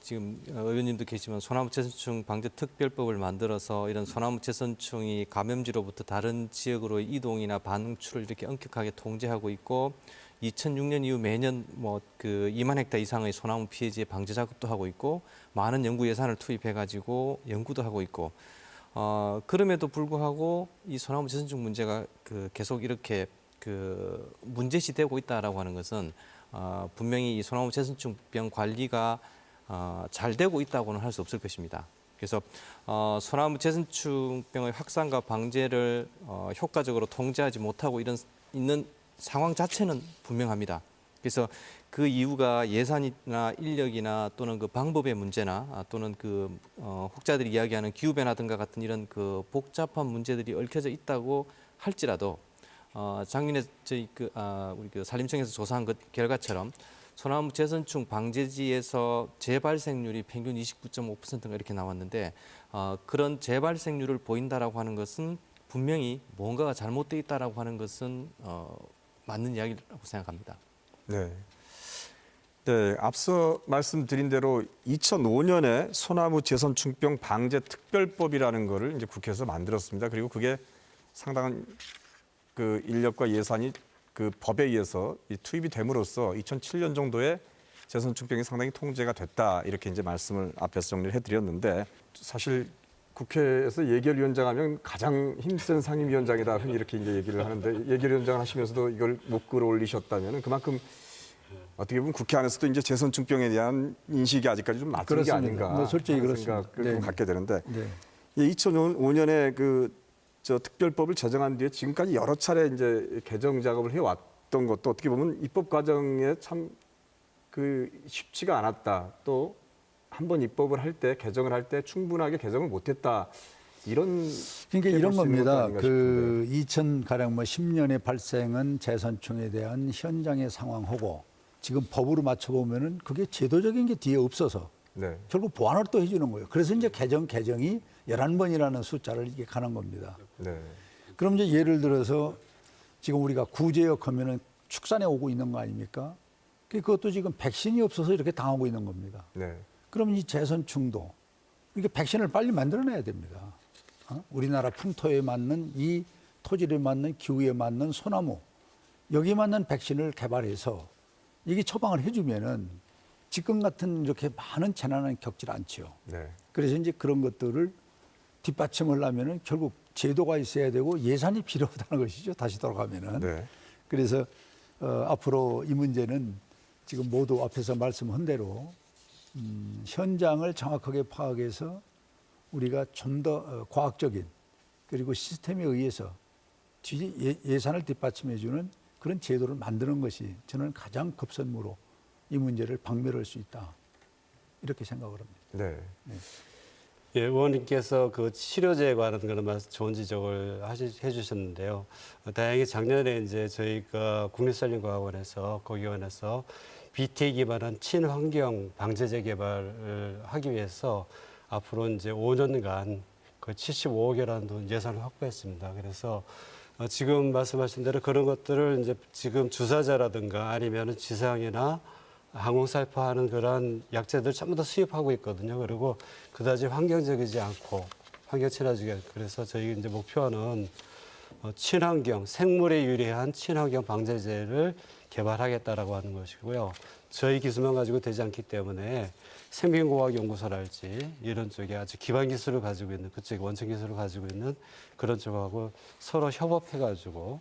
지금 의원님도 계시지만 소나무 제선충 방제 특별법을 만들어서 이런 소나무 제선충이 감염지로부터 다른 지역으로 이동이나 반응출을 이렇게 엄격하게 통제하고 있고 2006년 이후 매년 2만 헥타 이상의 소나무 피해지의 방제 작업도 하고 있고 많은 연구 예산을 투입해가지고 연구도 하고 있고 그럼에도 불구하고 이 소나무 제선충 문제가 계속 이렇게 문제시되고 있다라고 하는 것은 분명히 이 소나무 제선충병 관리가 잘 되고 있다고는 할 수 없을 것입니다. 그래서 소나무 제선충병의 확산과 방제를 효과적으로 통제하지 못하고 있는 상황 자체는 분명합니다. 그래서 그 이유가 예산이나 인력이나 또는 그 방법의 문제나 또는 혹자들이 이야기하는 기후변화 등과 같은 이런 복잡한 문제들이 얽혀져 있다고 할지라도 작년에 저희 우리 산림청에서 조사한 것 결과처럼 소나무 제선충 방제지에서 재발생률이 평균 29.5%가 이렇게 나왔는데 그런 재발생률을 보인다라고 하는 것은 분명히 뭔가가 잘못되어 있다라고 하는 것은 맞는 이야기라고 생각합니다. 네. 네, 앞서 말씀드린 대로 2005년에 소나무 제선충병 방제 특별법이라는 거를 이제 국회에서 만들었습니다. 그리고 그게 상당한 인력과 예산이 법에 의해서 투입이 됨으로써 2007년 정도에 제선충병이 상당히 통제가 됐다 이렇게 이제 말씀을 앞에서 정리를 해드렸는데 사실 국회에서 예결위원장하면 가장 힘센 상임위원장이다 흔히 이렇게 이제 얘기를 하는데 예결위원장을 하시면서도 이걸 못 끌어올리셨다면 그만큼 어떻게 보면 국회 안에서도 이제 재선충병에 대한 인식이 아직까지 좀 낮은 게 아닌가 뭐 솔직히 하는 그렇습니다. 생각을 네. 좀 갖게 되는데 네. 2005년에 저 특별법을 제정한 뒤에 지금까지 여러 차례 이제 개정 작업을 해왔던 것도 어떻게 보면 입법 과정에 참 쉽지가 않았다. 또 한 번 입법을 할 때 개정을 할 때 충분하게 개정을 못했다. 그러니까 이런 겁니다. 2000 가량 10년에 발생한 재선충에 대한 현장의 상황하고 지금 법으로 맞춰 보면은 그게 제도적인 게 뒤에 없어서 네. 결국 보완을 또 해주는 거예요. 그래서 이제 개정이 11번이라는 숫자를 이게 가는 겁니다. 네. 그럼 이제 예를 들어서 지금 우리가 구제역 하면은 축산에 오고 있는 거 아닙니까? 그것도 지금 백신이 없어서 이렇게 당하고 있는 겁니다. 네. 그럼 이 재선충도 이게 백신을 빨리 만들어내야 됩니다. 우리나라 풍토에 맞는 이 토질에 맞는 기후에 맞는 소나무 여기에 맞는 백신을 개발해서 이게 처방을 해주면은 지금 같은 이렇게 많은 재난은 겪질 않죠. 네. 그래서 이제 그런 것들을 뒷받침하려면은 결국 제도가 있어야 되고 예산이 필요하다는 것이죠. 다시 돌아가면은. 네. 그래서 앞으로 이 문제는 지금 모두 앞에서 말씀한 대로 현장을 정확하게 파악해서 우리가 좀 더 과학적인 그리고 시스템에 의해서 예산을 뒷받침해주는 그런 제도를 만드는 것이 저는 가장 급선무로 이 문제를 박멸할 수 있다. 이렇게 생각을 합니다. 네. 네. 예, 의원님께서 그 치료제에 관한 그런 좋은 지적을 해주셨는데요. 다행히 작년에 이제 저희가 국립산림과학원에서 거기원에서 BT에 기반한 친환경 방제제 개발을 하기 위해서 앞으로 이제 5년간 거의 75억이라는 돈 예산을 확보했습니다. 그래서 지금 말씀하신 대로 그런 것들을 이제 지금 주사제라든가 아니면은 지상이나 항공살포하는 그런 약재들 전부 다 수입하고 있거든요. 그리고 그다지 환경적이지 않고 환경 친화적이 않고 그래서 저희 이제 목표는 친환경 생물에 유리한 친환경 방제제를 개발하겠다라고 하는 것이고요. 저희 기술만 가지고 되지 않기 때문에 생명공학연구소랄지 이런 쪽에 아주 기반 기술을 가지고 있는 그쪽 원천 기술을 가지고 있는 그런 쪽하고 서로 협업해가지고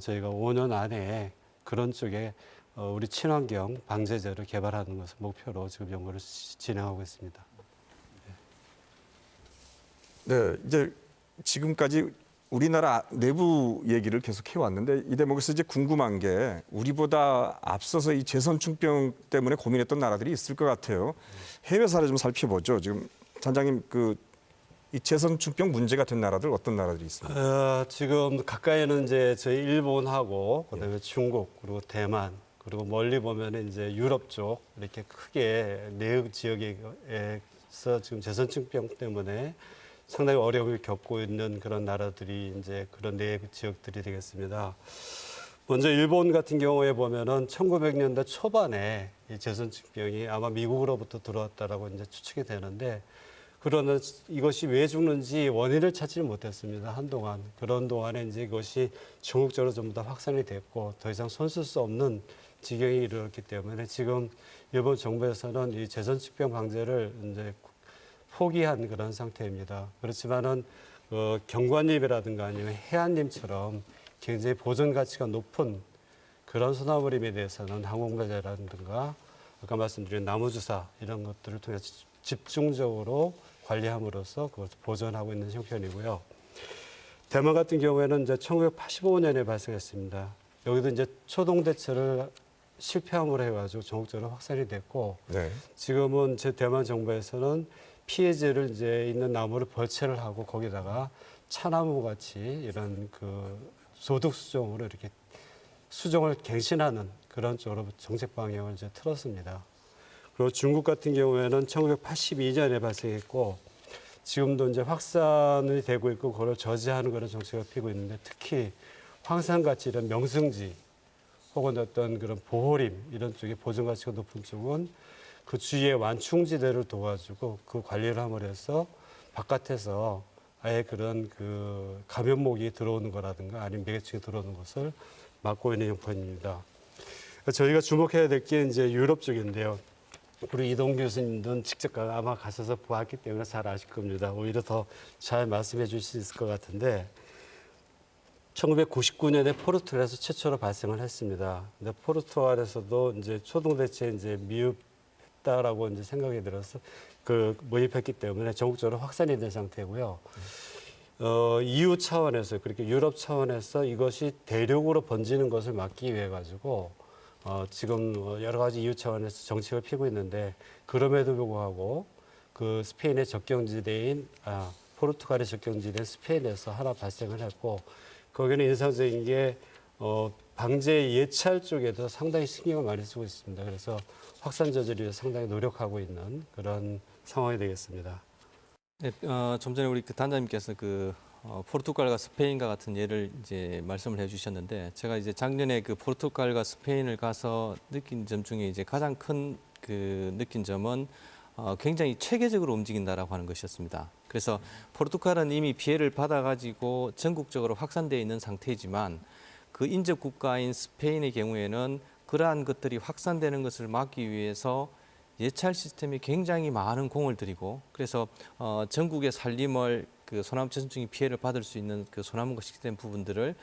저희가 5년 안에 그런 쪽에 우리 친환경 방제제를 개발하는 것을 목표로 지금 연구를 진행하고 있습니다. 네, 이제 지금까지 우리나라 내부 얘기를 계속 해왔는데 이 대목에서 이제 궁금한 게 우리보다 앞서서 이 재선충병 때문에 고민했던 나라들이 있을 것 같아요. 해외 사례 좀 살펴보죠. 지금 단장님 이 재선충병 문제가 된 나라들 어떤 나라들이 있습니까? 지금 가까이는 이제 저희 일본하고 그다음에 중국 그리고 대만 그리고 멀리 보면은 이제 유럽 쪽 이렇게 크게 내륙 지역에서 지금 재선충병 때문에 상당히 어려움을 겪고 있는 그런 나라들이 이제 그런 내륙 지역들이 되겠습니다. 먼저 일본 같은 경우에 보면은 1900년대 초반에 이 재선충병이 아마 미국으로부터 들어왔다라고 이제 추측이 되는데 그러나 이것이 왜 죽는지 원인을 찾지 못했습니다. 한동안. 그런 동안에 이제 이것이 전국적으로 전부 다 확산이 됐고 더 이상 손쓸 수 없는 지경에 이르렀기 때문에 지금 일본 정부에서는 이 재선충병 방제를 이제 포기한 그런 상태입니다. 그렇지만은 경관림이라든가 아니면 해안림처럼 굉장히 보존 가치가 높은 그런 소나무림에 대해서는 항공배제라든가 아까 말씀드린 나무주사 이런 것들을 통해서 집중적으로 관리함으로써 그것을 보존하고 있는 형편이고요. 대만 같은 경우에는 이제 1985년에 발생했습니다. 여기도 이제 초동대처를 실패함으로 해가지고 전국적으로 확산이 됐고 네. 지금은 제 대만 정부에서는 피해지를 이제 있는 나무를 벌채를 하고 거기다가 차나무 같이 이런 그 소득 수종으로 이렇게 수종을 갱신하는 그런 쪽으로 정책 방향을 이제 틀었습니다. 그리고 중국 같은 경우에는 1982년에 발생했고 지금도 이제 확산이 되고 있고 그걸 저지하는 그런 정책을 펴고 있는데 특히 황산같이 이런 명승지 혹은 어떤 그런 보호림 이런 쪽에 보존 가치가 높은 쪽은 그 주위의 완충지대를 도와주고 그 관리를 함으로써 바깥에서 아예 그런 그 감염목이 들어오는 거라든가 아니면 매개충이 들어오는 것을 막고 있는 형편입니다. 저희가 주목해야 될 게 이제 유럽 쪽인데요. 우리 이동 교수님도 직접 아마 가셔서 보았기 때문에 잘 아실 겁니다. 오히려 더 잘 말씀해 주실 수 있을 것 같은데 1999년에 포르투갈에서 최초로 발생을 했습니다. 근데 포르투갈에서도 이제 초동대체에 이제 미흡다라고 이제 생각이 들어서 모입했기 때문에 전국적으로 확산이 된 상태고요. EU 차원에서 그렇게 유럽 차원에서 이것이 대륙으로 번지는 것을 막기 위해 가지고 지금 여러 가지 EU 차원에서 정책을 피고 있는데 그럼에도 불구하고 그 스페인의 접경지대인 포르투갈의 접경지대인 스페인에서 하나 발생을 했고 거기는 인상적인 게 방제 예찰 쪽에도 상당히 신경을 많이 쓰고 있습니다. 그래서 확산 저지를 위해 상당히 노력하고 있는 그런 상황이 되겠습니다. 네, 좀 전에 우리 단장님께서 포르투갈과 스페인과 같은 예를 이제 말씀을 해주셨는데 제가 이제 작년에 포르투갈과 스페인을 가서 느낀 점 중에 이제 가장 큰 느낀 점은 굉장히 체계적으로 움직인다라고 하는 것이었습니다. 그래서 포르투갈은 이미 피해를 받아가지고 전국적으로 확산되어 있는 상태이지만 그 인접 국가인 스페인의 경우에는 그러한 것들이 확산되는 것을 막기 위해서 예찰 시스템에 굉장히 많은 공을 들이고 그래서 전국의 산림을 소나무 재선충이 피해를 받을 수 있는 소나무가 식된 부분들을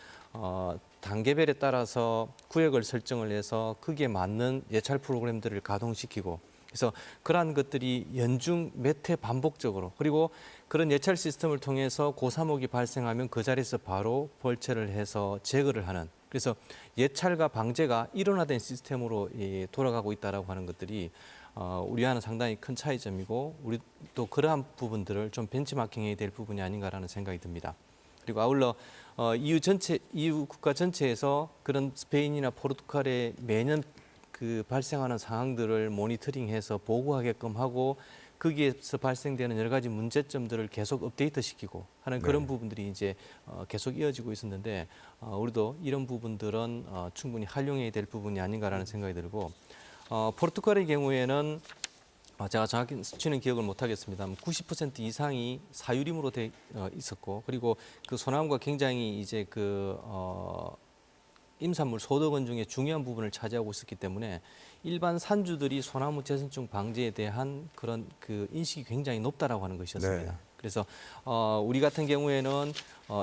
단계별에 따라서 구역을 설정을 해서 거기에 맞는 예찰 프로그램들을 가동시키고 그래서 그러한 것들이 연중 몇 회 반복적으로 그리고 그런 예찰 시스템을 통해서 고사목이 발생하면 그 자리에서 바로 벌채를 해서 제거를 하는 그래서 예찰과 방제가 일원화된 시스템으로 돌아가고 있다라고 하는 것들이 우리와는 상당히 큰 차이점이고 우리 또 그러한 부분들을 좀 벤치마킹해야 될 부분이 아닌가라는 생각이 듭니다. 그리고 아울러 EU 국가 전체에서 그런 스페인이나 포르투갈에 매년 발생하는 상황들을 모니터링해서 보고하게끔 하고 거기에서 발생되는 여러 가지 문제점들을 계속 업데이트시키고 하는 그런 부분들이 이제 계속 이어지고 있었는데 우리도 이런 부분들은 충분히 활용해야 될 부분이 아닌가라는 생각이 들고 포르투갈의 경우에는 제가 정확히 수치는 기억을 못하겠습니다만 90% 이상이 사유림으로 돼 있었고 그리고 그 소나무가 굉장히 이제 임산물 소득원 중에 중요한 부분을 차지하고 있었기 때문에 일반 산주들이 소나무 재선충 방제에 대한 그런 인식이 굉장히 높다라고 하는 것이었습니다. 네. 그래서 우리 같은 경우에는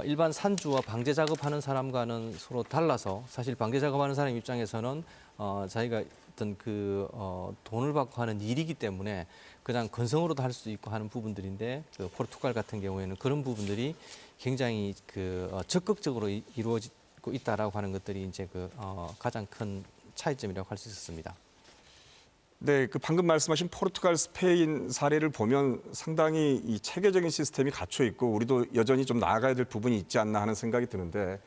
일반 산주와 방제 작업하는 사람과는 서로 달라서 사실 방제 작업하는 사람 입장에서는 자기가 어떤 돈을 받고 하는 일이기 때문에 그냥 건성으로도 할 수도 있고 하는 부분들인데 포르투갈 같은 경우에는 그런 부분들이 굉장히 적극적으로 이루어지고 있다라고 하는 것들이 이제 가장 큰 차이점이라고 할 수 있었습니다. 네, 방금 말씀하신 포르투갈, 스페인 사례를 보면 상당히 이 체계적인 시스템이 갖춰 있고 우리도 여전히 좀 나아가야 될 부분이 있지 않나 하는 생각이 드는데,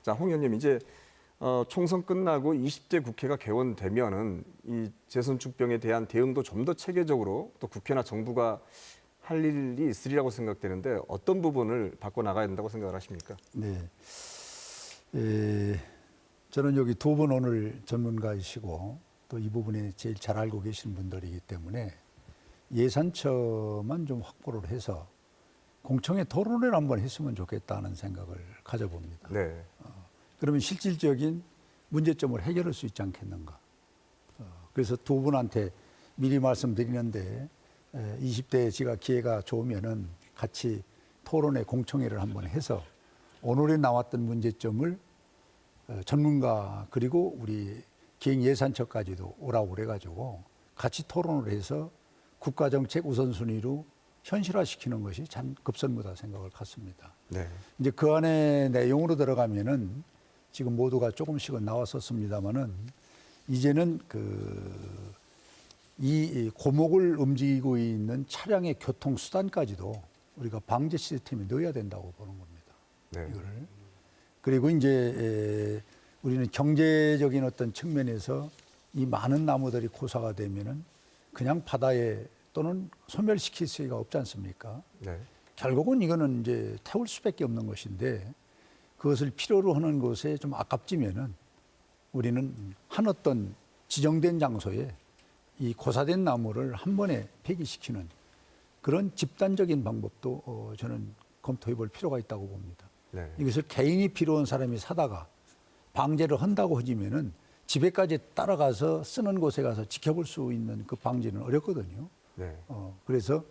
자, 홍 의원님 이제 총선 끝나고 20대 국회가 개원되면은 이 재선축병에 대한 대응도 좀 더 체계적으로 또 국회나 정부가 할 일이 있으리라고 생각되는데 어떤 부분을 바꿔 나가야 된다고 생각을 하십니까? 네. 저는 여기 두 분 오늘 전문가이시고 또 이 부분에 제일 잘 알고 계시는 분들이기 때문에 예산처만 좀 확보를 해서 공청회 토론을 한번 했으면 좋겠다는 생각을 가져봅니다. 네. 그러면 실질적인 문제점을 해결할 수 있지 않겠는가. 그래서 두 분한테 미리 말씀드리는데 20대에 제가 기회가 좋으면은 같이 토론회 공청회를 한번 해서 오늘에 나왔던 문제점을 전문가 그리고 우리 기획예산처까지도 오라고 그래가지고 같이 토론을 해서 국가정책 우선순위로 현실화시키는 것이 참 급선무다 생각을 갖습니다. 네. 이제 그 안에 내용으로 들어가면은 지금 모두가 조금씩은 나왔었습니다만은 이제는 이 고목을 움직이고 있는 차량의 교통 수단까지도 우리가 방제 시스템에 넣어야 된다고 보는 겁니다. 네. 이거를. 그리고 이제 우리는 경제적인 어떤 측면에서 이 많은 나무들이 고사가 되면은 그냥 바다에 또는 소멸시킬 수가 없지 않습니까? 네. 결국은 이거는 이제 태울 수밖에 없는 것인데 그것을 필요로 하는 것에 좀 아깝지면은 우리는 한 어떤 지정된 장소에 이 고사된 나무를 한 번에 폐기시키는 그런 집단적인 방법도 저는 검토해 볼 필요가 있다고 봅니다. 네. 이것을 개인이 필요한 사람이 사다가 방제를 한다고 하지면은 집에까지 따라가서 쓰는 곳에 가서 지켜볼 수 있는 그 방지는 어렵거든요. 네. 그래서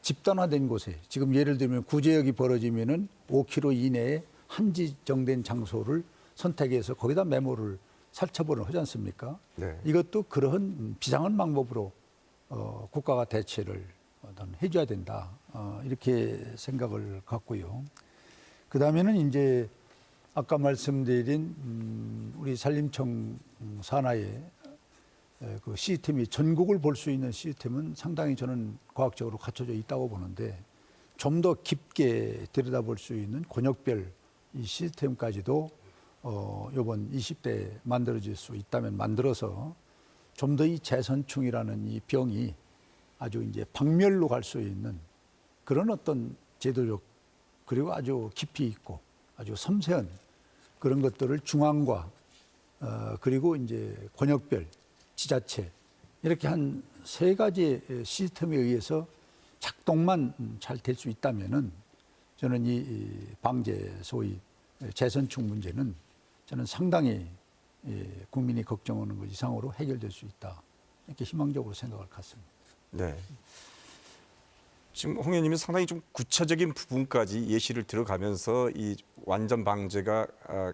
집단화된 곳에 지금 예를 들면 구제역이 벌어지면은 5km 이내에 한지정된 장소를 선택해서 거기다 메모를 살처분을 하지 않습니까? 네. 이것도 그러한 비상한 방법으로 국가가 대처를 해줘야 된다. 이렇게 생각을 갖고요. 그 다음에는 이제 아까 말씀드린 우리 산림청 산하의 그 시스템이 전국을 볼 수 있는 시스템은 상당히 저는 과학적으로 갖춰져 있다고 보는데 좀 더 깊게 들여다볼 수 있는 권역별 이 시스템까지도 이번 20대에 만들어질 수 있다면 만들어서 좀 더 이 재선충이라는 이 병이 아주 이제 박멸로 갈 수 있는 그런 어떤 제도적 그리고 아주 깊이 있고 아주 섬세한 그런 것들을 중앙과 그리고 이제 권역별 지자체 이렇게 한 3가지 시스템에 의해서 작동만 잘 될 수 있다면은 저는 이 방제 소위 재선충 문제는 저는 상당히 국민이 걱정하는 것 이상으로 해결될 수 있다 이렇게 희망적으로 생각을 갖습니다. 네. 지금 홍 의원님이 상당히 좀 구체적인 부분까지 예시를 들어가면서 이 완전 방제가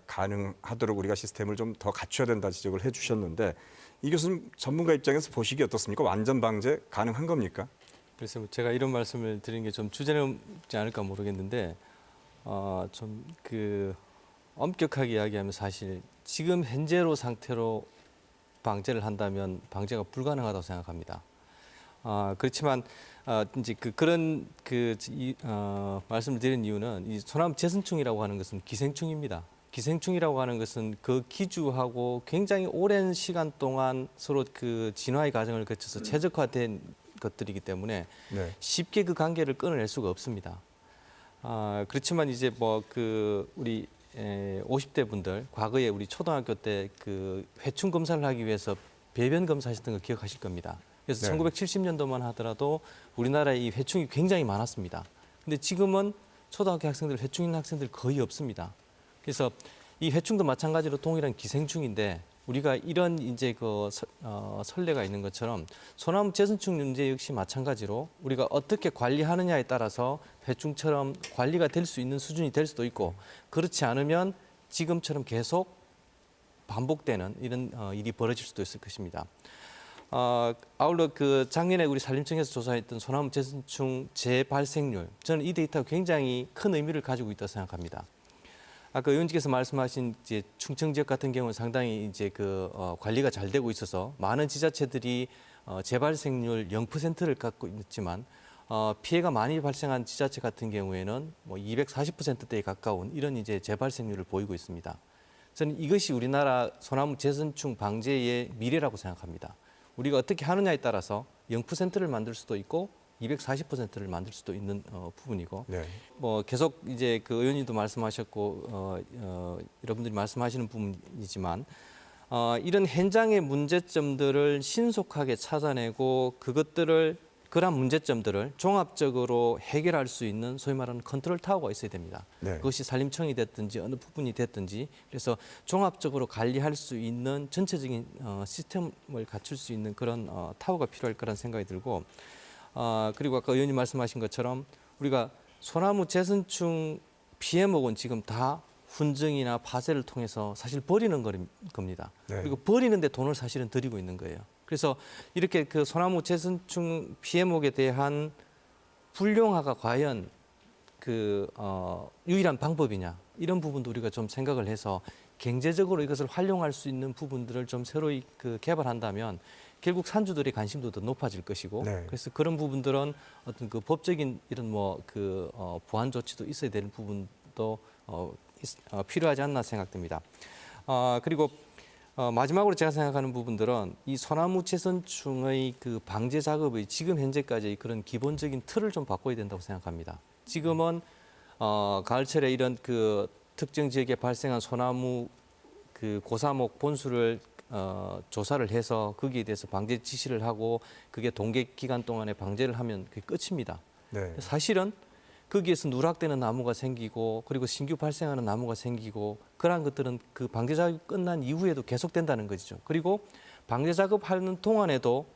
가능하도록 우리가 시스템을 좀 더 갖춰야 된다 지적을 해주셨는데 이 교수님 전문가 입장에서 보시기 어떻습니까? 완전 방제 가능한 겁니까? 그래서 제가 이런 말씀을 드리는 게 좀 주제넘지 않을까 모르겠는데 좀 그 엄격하게 이야기하면 사실 지금 현재로 상태로 방제를 한다면 방제가 불가능하다고 생각합니다. 그렇지만 이제 그런 말씀을 드린 이유는 이 소나무 재선충이라고 하는 것은 기생충입니다. 기생충이라고 하는 것은 그 기주하고 굉장히 오랜 시간 동안 서로 그 진화의 과정을 거쳐서 최적화된 것들이기 때문에 네. 쉽게 그 관계를 끊어낼 수가 없습니다. 그렇지만 이제 뭐 그 우리 50대 분들 과거에 우리 초등학교 때 그 회충 검사를 하기 위해서 배변 검사하셨던 거 기억하실 겁니다. 그래서 네. 1970년도만 하더라도 우리나라에 이 회충이 굉장히 많았습니다. 근데 지금은 초등학교 학생들 회충 있는 학생들 거의 없습니다. 그래서 이 회충도 마찬가지로 동일한 기생충인데 우리가 이런 이제 그 선례가 있는 것처럼 소나무 재선충 문제 역시 마찬가지로 우리가 어떻게 관리하느냐에 따라서 회충처럼 관리가 될 수 있는 수준이 될 수도 있고 그렇지 않으면 지금처럼 계속 반복되는 이런 일이 벌어질 수도 있을 것입니다. 아울러 그 작년에 우리 산림청에서 조사했던 소나무 재선충 재발생률 저는 이 데이터가 굉장히 큰 의미를 가지고 있다고 생각합니다. 아까 의원님께서 말씀하신 이제 충청 지역 같은 경우는 상당히 이제 그 관리가 잘 되고 있어서 많은 지자체들이 재발생률 0%를 갖고 있지만 피해가 많이 발생한 지자체 같은 경우에는 뭐 240%대에 가까운 이런 이제 재발생률을 보이고 있습니다. 저는 이것이 우리나라 소나무 재선충 방제의 미래라고 생각합니다. 우리가 어떻게 하느냐에 따라서 0%를 만들 수도 있고 240%를 만들 수도 있는 부분이고 네. 뭐 계속 이제 그 의원님도 말씀하셨고 여러분들이 말씀하시는 부분이지만 이런 현장의 문제점들을 신속하게 찾아내고 그러한 문제점들을 종합적으로 해결할 수 있는 소위 말하는 컨트롤 타워가 있어야 됩니다. 네. 그것이 산림청이 됐든지 어느 부분이 됐든지 그래서 종합적으로 관리할 수 있는 전체적인 시스템을 갖출 수 있는 그런 타워가 필요할 거라는 생각이 들고 그리고 아까 의원님 말씀하신 것처럼 우리가 소나무 재선충 피해목은 지금 다 훈증이나 파쇄를 통해서 사실 버리는 겁니다. 네. 그리고 버리는데 돈을 사실은 들이고 있는 거예요. 그래서 이렇게 그 소나무 재선충 피해목에 대한 불용화가 과연 그 유일한 방법이냐 이런 부분도 우리가 좀 생각을 해서 경제적으로 이것을 활용할 수 있는 부분들을 좀 새로이 그 개발한다면 결국 산주들의 관심도 더 높아질 것이고 네. 그래서 그런 부분들은 어떤 그 법적인 이런 뭐 그 보완 조치도 있어야 되는 부분도 필요하지 않나 생각됩니다. 그리고 마지막으로 제가 생각하는 부분들은 이 소나무 재선충의 그 방제 작업의 지금 현재까지의 그런 기본적인 틀을 좀 바꿔야 된다고 생각합니다. 지금은 가을철에 이런 그 특정 지역에 발생한 소나무 그 고사목 본수를 조사를 해서 거기에 대해서 방제 지시를 하고 그게 동계 기간 동안에 방제를 하면 그게 끝입니다. 네. 사실은 거기에서 누락되는 나무가 생기고 그리고 신규 발생하는 나무가 생기고 그러한 것들은 그 방제 작업이 끝난 이후에도 계속된다는 것이죠. 그리고 방제 작업하는 동안에도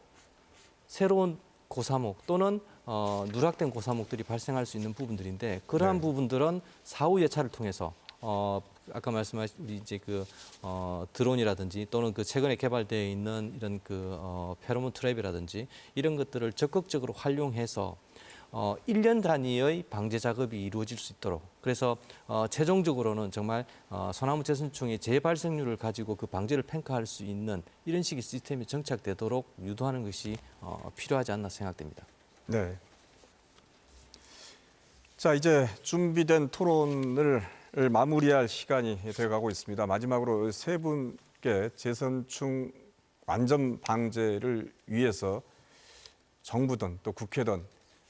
새로운 고사목 또는 누락된 고사목들이 발생할 수 있는 부분들인데 그러한 네. 부분들은 사후 예찰을 통해서 아까 말씀하신 우리 이제 그 드론이라든지 또는 그 최근에 개발되어 있는 이런 그 페로몬 트랩이라든지 이런 것들을 적극적으로 활용해서 1년 단위의 방제 작업이 이루어질 수 있도록 그래서 최종적으로는 정말 소나무 재선충의 재발생률을 가지고 그 방제를 평가할 수 있는 이런 식의 시스템이 정착되도록 유도하는 것이 필요하지 않나 생각됩니다. 네. 자, 이제 준비된 토론을 마무리할 시간이 되어가고 있습니다. 마지막으로 세 분께 재선충 완전 방제를 위해서 정부든 또 국회든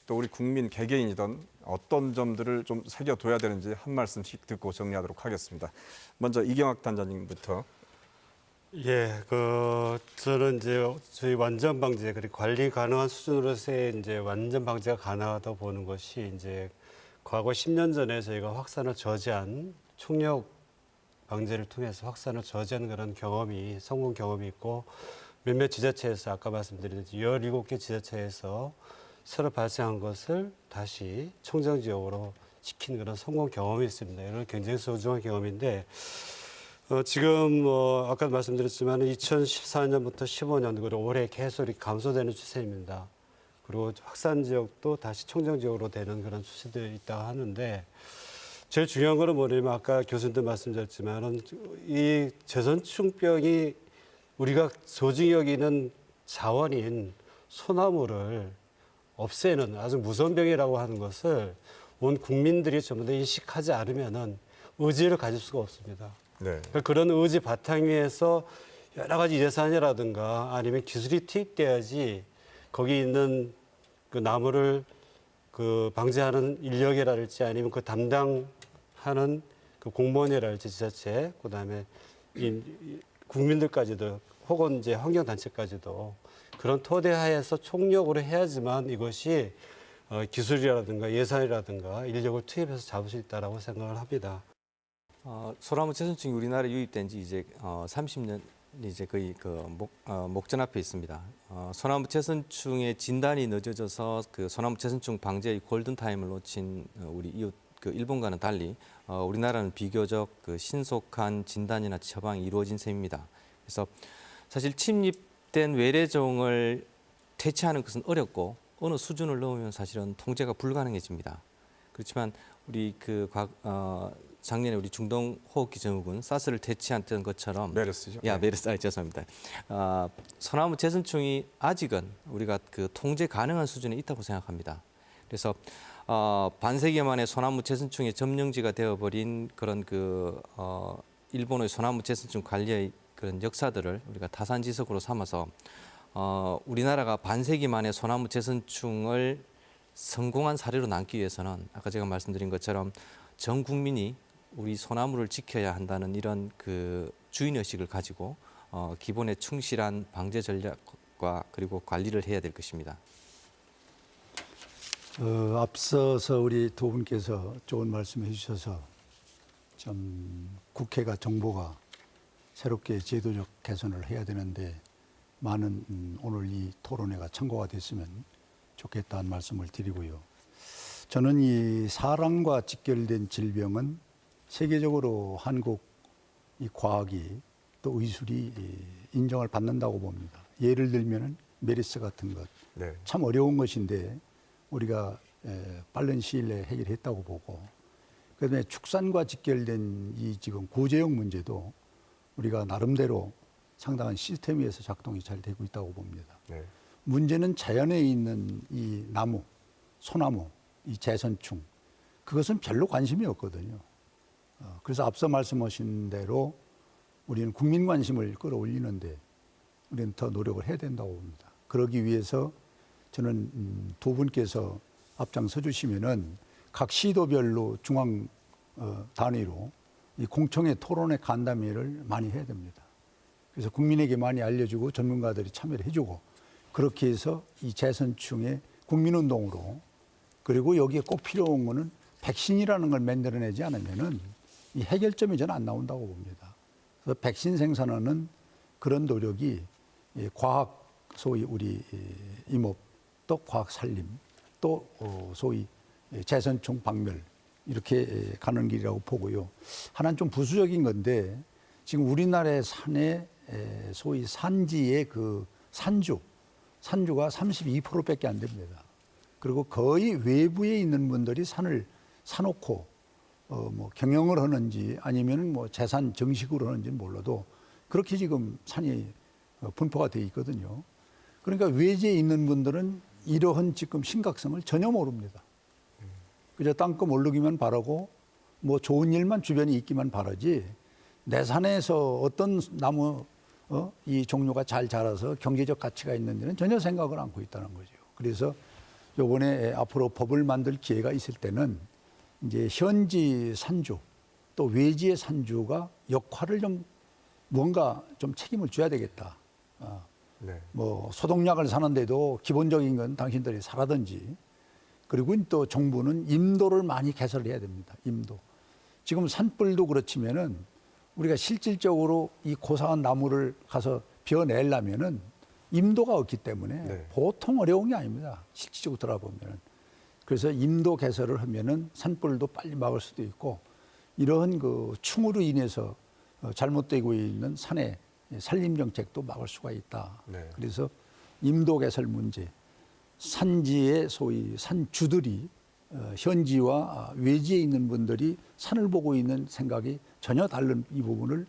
또 우리 국민 개개인이든 어떤 점들을 좀 새겨둬야 되는지 한 말씀씩 듣고 정리하도록 하겠습니다. 먼저 이경학 단장님부터. 예, 저는 이제 저희 완전 방제 그리고 관리 가능한 수준으로서의 이제 완전 방제가 가능하다고 보는 것이 이제 과거 10년 전에 저희가 확산을 저지한 총력 방제를 통해서 확산을 저지한 그런 경험이 성공 경험이 있고 몇몇 지자체에서 아까 말씀드린 17개 지자체에서 새로 발생한 것을 다시 청정 지역으로 시킨 그런 성공 경험이 있습니다. 이런 굉장히 소중한 경험인데 지금 아까 말씀드렸지만 2014년부터 15년 그리고 올해 계속 이렇게 감소되는 추세입니다. 그리고 확산 지역도 다시 청정 지역으로 되는 그런 추세들이 있다고 하는데 제일 중요한 거는 뭐냐면 아까 교수님도 말씀드렸지만은 이 재선충병이 우리가 소중히 여기는 자원인 소나무를 없애는 아주 무서운 병이라고 하는 것을 온 국민들이 전부 다 인식하지 않으면은 의지를 가질 수가 없습니다. 네. 그런 의지 바탕 위에서 여러 가지 예산이라든가 아니면 기술이 투입돼야지 거기 있는 그 나무를 그 방제하는 인력이랄지 아니면 그 담당하는 그 공무원이랄지 지자체 그다음에 국민들까지도 혹은 이제 환경단체까지도 그런 토대하에서 총력으로 해야지만 이것이 기술이라든가 예산이라든가 인력을 투입해서 잡을 수 있다라고 생각을 합니다. 소나무 재선충이 우리나라에 유입된 지 이제 30년 이제 거의 목전 앞에 있습니다. 소나무 재선충의 진단이 늦어져서 그 소나무 재선충 방제의 골든 타임을 놓친 우리 이웃 그 일본과는 달리 우리나라는 비교적 그 신속한 진단이나 처방이 이루어진 셈입니다. 그래서 사실 침입된 외래종을 퇴치하는 것은 어렵고 어느 수준을 넘으면 사실은 통제가 불가능해집니다. 그렇지만 우리 작년에 우리 중동 호흡기 증후군 사스를 퇴치했던 것처럼 메르스죠. 메르스 죄송합니다. 소나무 재선충이 아직은 우리가 그 통제 가능한 수준에 있다고 생각합니다. 그래서 반세기 만에 소나무 재선충의 점령지가 되어버린 그런 일본의 소나무 재선충 관리의 그런 역사들을 우리가 타산지석으로 삼아서 우리나라가 반세기 만에 소나무 재선충을 성공한 사례로 남기 위해서는 아까 제가 말씀드린 것처럼 전 국민이 우리 소나무를 지켜야 한다는 이런 그 주인의식을 가지고 기본에 충실한 방제 전략과 그리고 관리를 해야 될 것입니다. 앞서서 우리 두 분께서 좋은 말씀해 주셔서 좀 국회가 정부가 새롭게 제도적 개선을 해야 되는데 많은 오늘 이 토론회가 참고가 됐으면 좋겠다는 말씀을 드리고요. 저는 이 사람과 직결된 질병은 세계적으로 한국 이 과학이 또 의술이 인정을 받는다고 봅니다. 예를 들면 메르스 같은 것, 네. 참 어려운 것인데 우리가 빠른 시일 내에 해결했다고 보고, 그다음에 축산과 직결된 이 지금 구제역 문제도 우리가 나름대로 상당한 시스템에서 작동이 잘 되고 있다고 봅니다. 네. 문제는 자연에 있는 이 나무, 소나무, 이 재선충, 그것은 별로 관심이 없거든요. 그래서 앞서 말씀하신 대로 우리는 국민 관심을 끌어올리는데 우리는 더 노력을 해야 된다고 봅니다. 그러기 위해서 저는 두 분께서 앞장서 주시면은 각 시도별로 중앙 단위로 이 공청회 토론회 간담회를 많이 해야 됩니다. 그래서 국민에게 많이 알려주고 전문가들이 참여를 해주고 그렇게 해서 이 재선충의 국민운동으로 그리고 여기에 꼭 필요한 거는 백신이라는 걸 만들어내지 않으면은 이 해결점이 저는 안 나온다고 봅니다. 그래서 백신 생산하는 그런 노력이 과학, 소위 우리 임업, 또 과학 산림, 또 소위 재선충 박멸 이렇게 가는 길이라고 보고요. 하나는 좀 부수적인 건데 지금 우리나라의 산에 소위 산지의 그 산주가 32%밖에 안 됩니다. 그리고 거의 외부에 있는 분들이 산을 사놓고 뭐 경영을 하는지 아니면 뭐 재산 정식으로 하는지는 몰라도 그렇게 지금 산이 분포가 돼 있거든요. 그러니까 외지에 있는 분들은 이러한 지금 심각성을 전혀 모릅니다. 그저 땅끝 모르기만 바라고 뭐 좋은 일만 주변에 있기만 바라지 내 산에서 어떤 나무 이 종류가 잘 자라서 경제적 가치가 있는지는 전혀 생각을 않고 있다는 거죠. 그래서 이번에 앞으로 법을 만들 기회가 있을 때는 이제 현지 산주 또 외지의 산주가 역할을 좀 뭔가 좀 책임을 져야 되겠다. 뭐 소독약을 사는데도 기본적인 건 당신들이 사라든지 그리고 또 정부는 임도를 많이 개설해야 됩니다. 임도. 지금 산불도 그렇지만은 우리가 실질적으로 이 고사한 나무를 가서 베어내려면은 임도가 없기 때문에 보통 어려운 게 아닙니다. 실질적으로 들어보면은. 그래서 임도 개설을 하면은 산불도 빨리 막을 수도 있고 이러한 그 충으로 인해서 잘못되고 있는 산의 산림 정책도 막을 수가 있다. 그래서 임도 개설 문제, 산지의 소위 산주들이 현지와 외지에 있는 분들이 산을 보고 있는 생각이 전혀 다른 이 부분을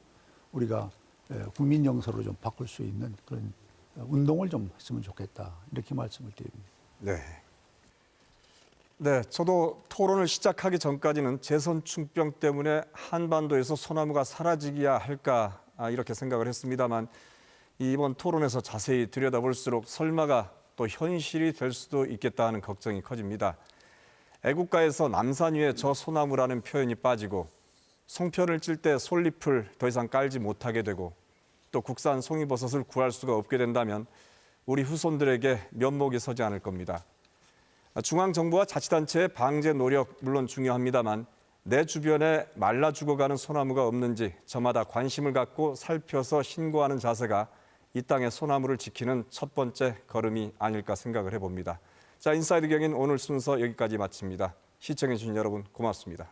우리가 국민 정서로 좀 바꿀 수 있는 그런 운동을 좀 했으면 좋겠다. 이렇게 말씀을 드립니다. 네, 저도 토론을 시작하기 전까지는 재선충병 때문에 한반도에서 소나무가 사라지기야 할까 이렇게 생각을 했습니다만 이번 토론에서 자세히 들여다볼수록 설마가 또 현실이 될 수도 있겠다 하는 걱정이 커집니다. 애국가에서 남산 위에 저 소나무라는 표현이 빠지고 송편을 찔 때 솔잎을 더 이상 깔지 못하게 되고 또 국산 송이버섯을 구할 수가 없게 된다면 우리 후손들에게 면목이 서지 않을 겁니다. 중앙정부와 자치단체의 방제 노력 물론 중요합니다만 내 주변에 말라 죽어가는 소나무가 없는지 저마다 관심을 갖고 살펴서 신고하는 자세가 이 땅의 소나무를 지키는 첫 번째 걸음이 아닐까 생각을 해봅니다. 자, 인사이드 경인 오늘 순서 여기까지 마칩니다. 시청해주신 여러분 고맙습니다.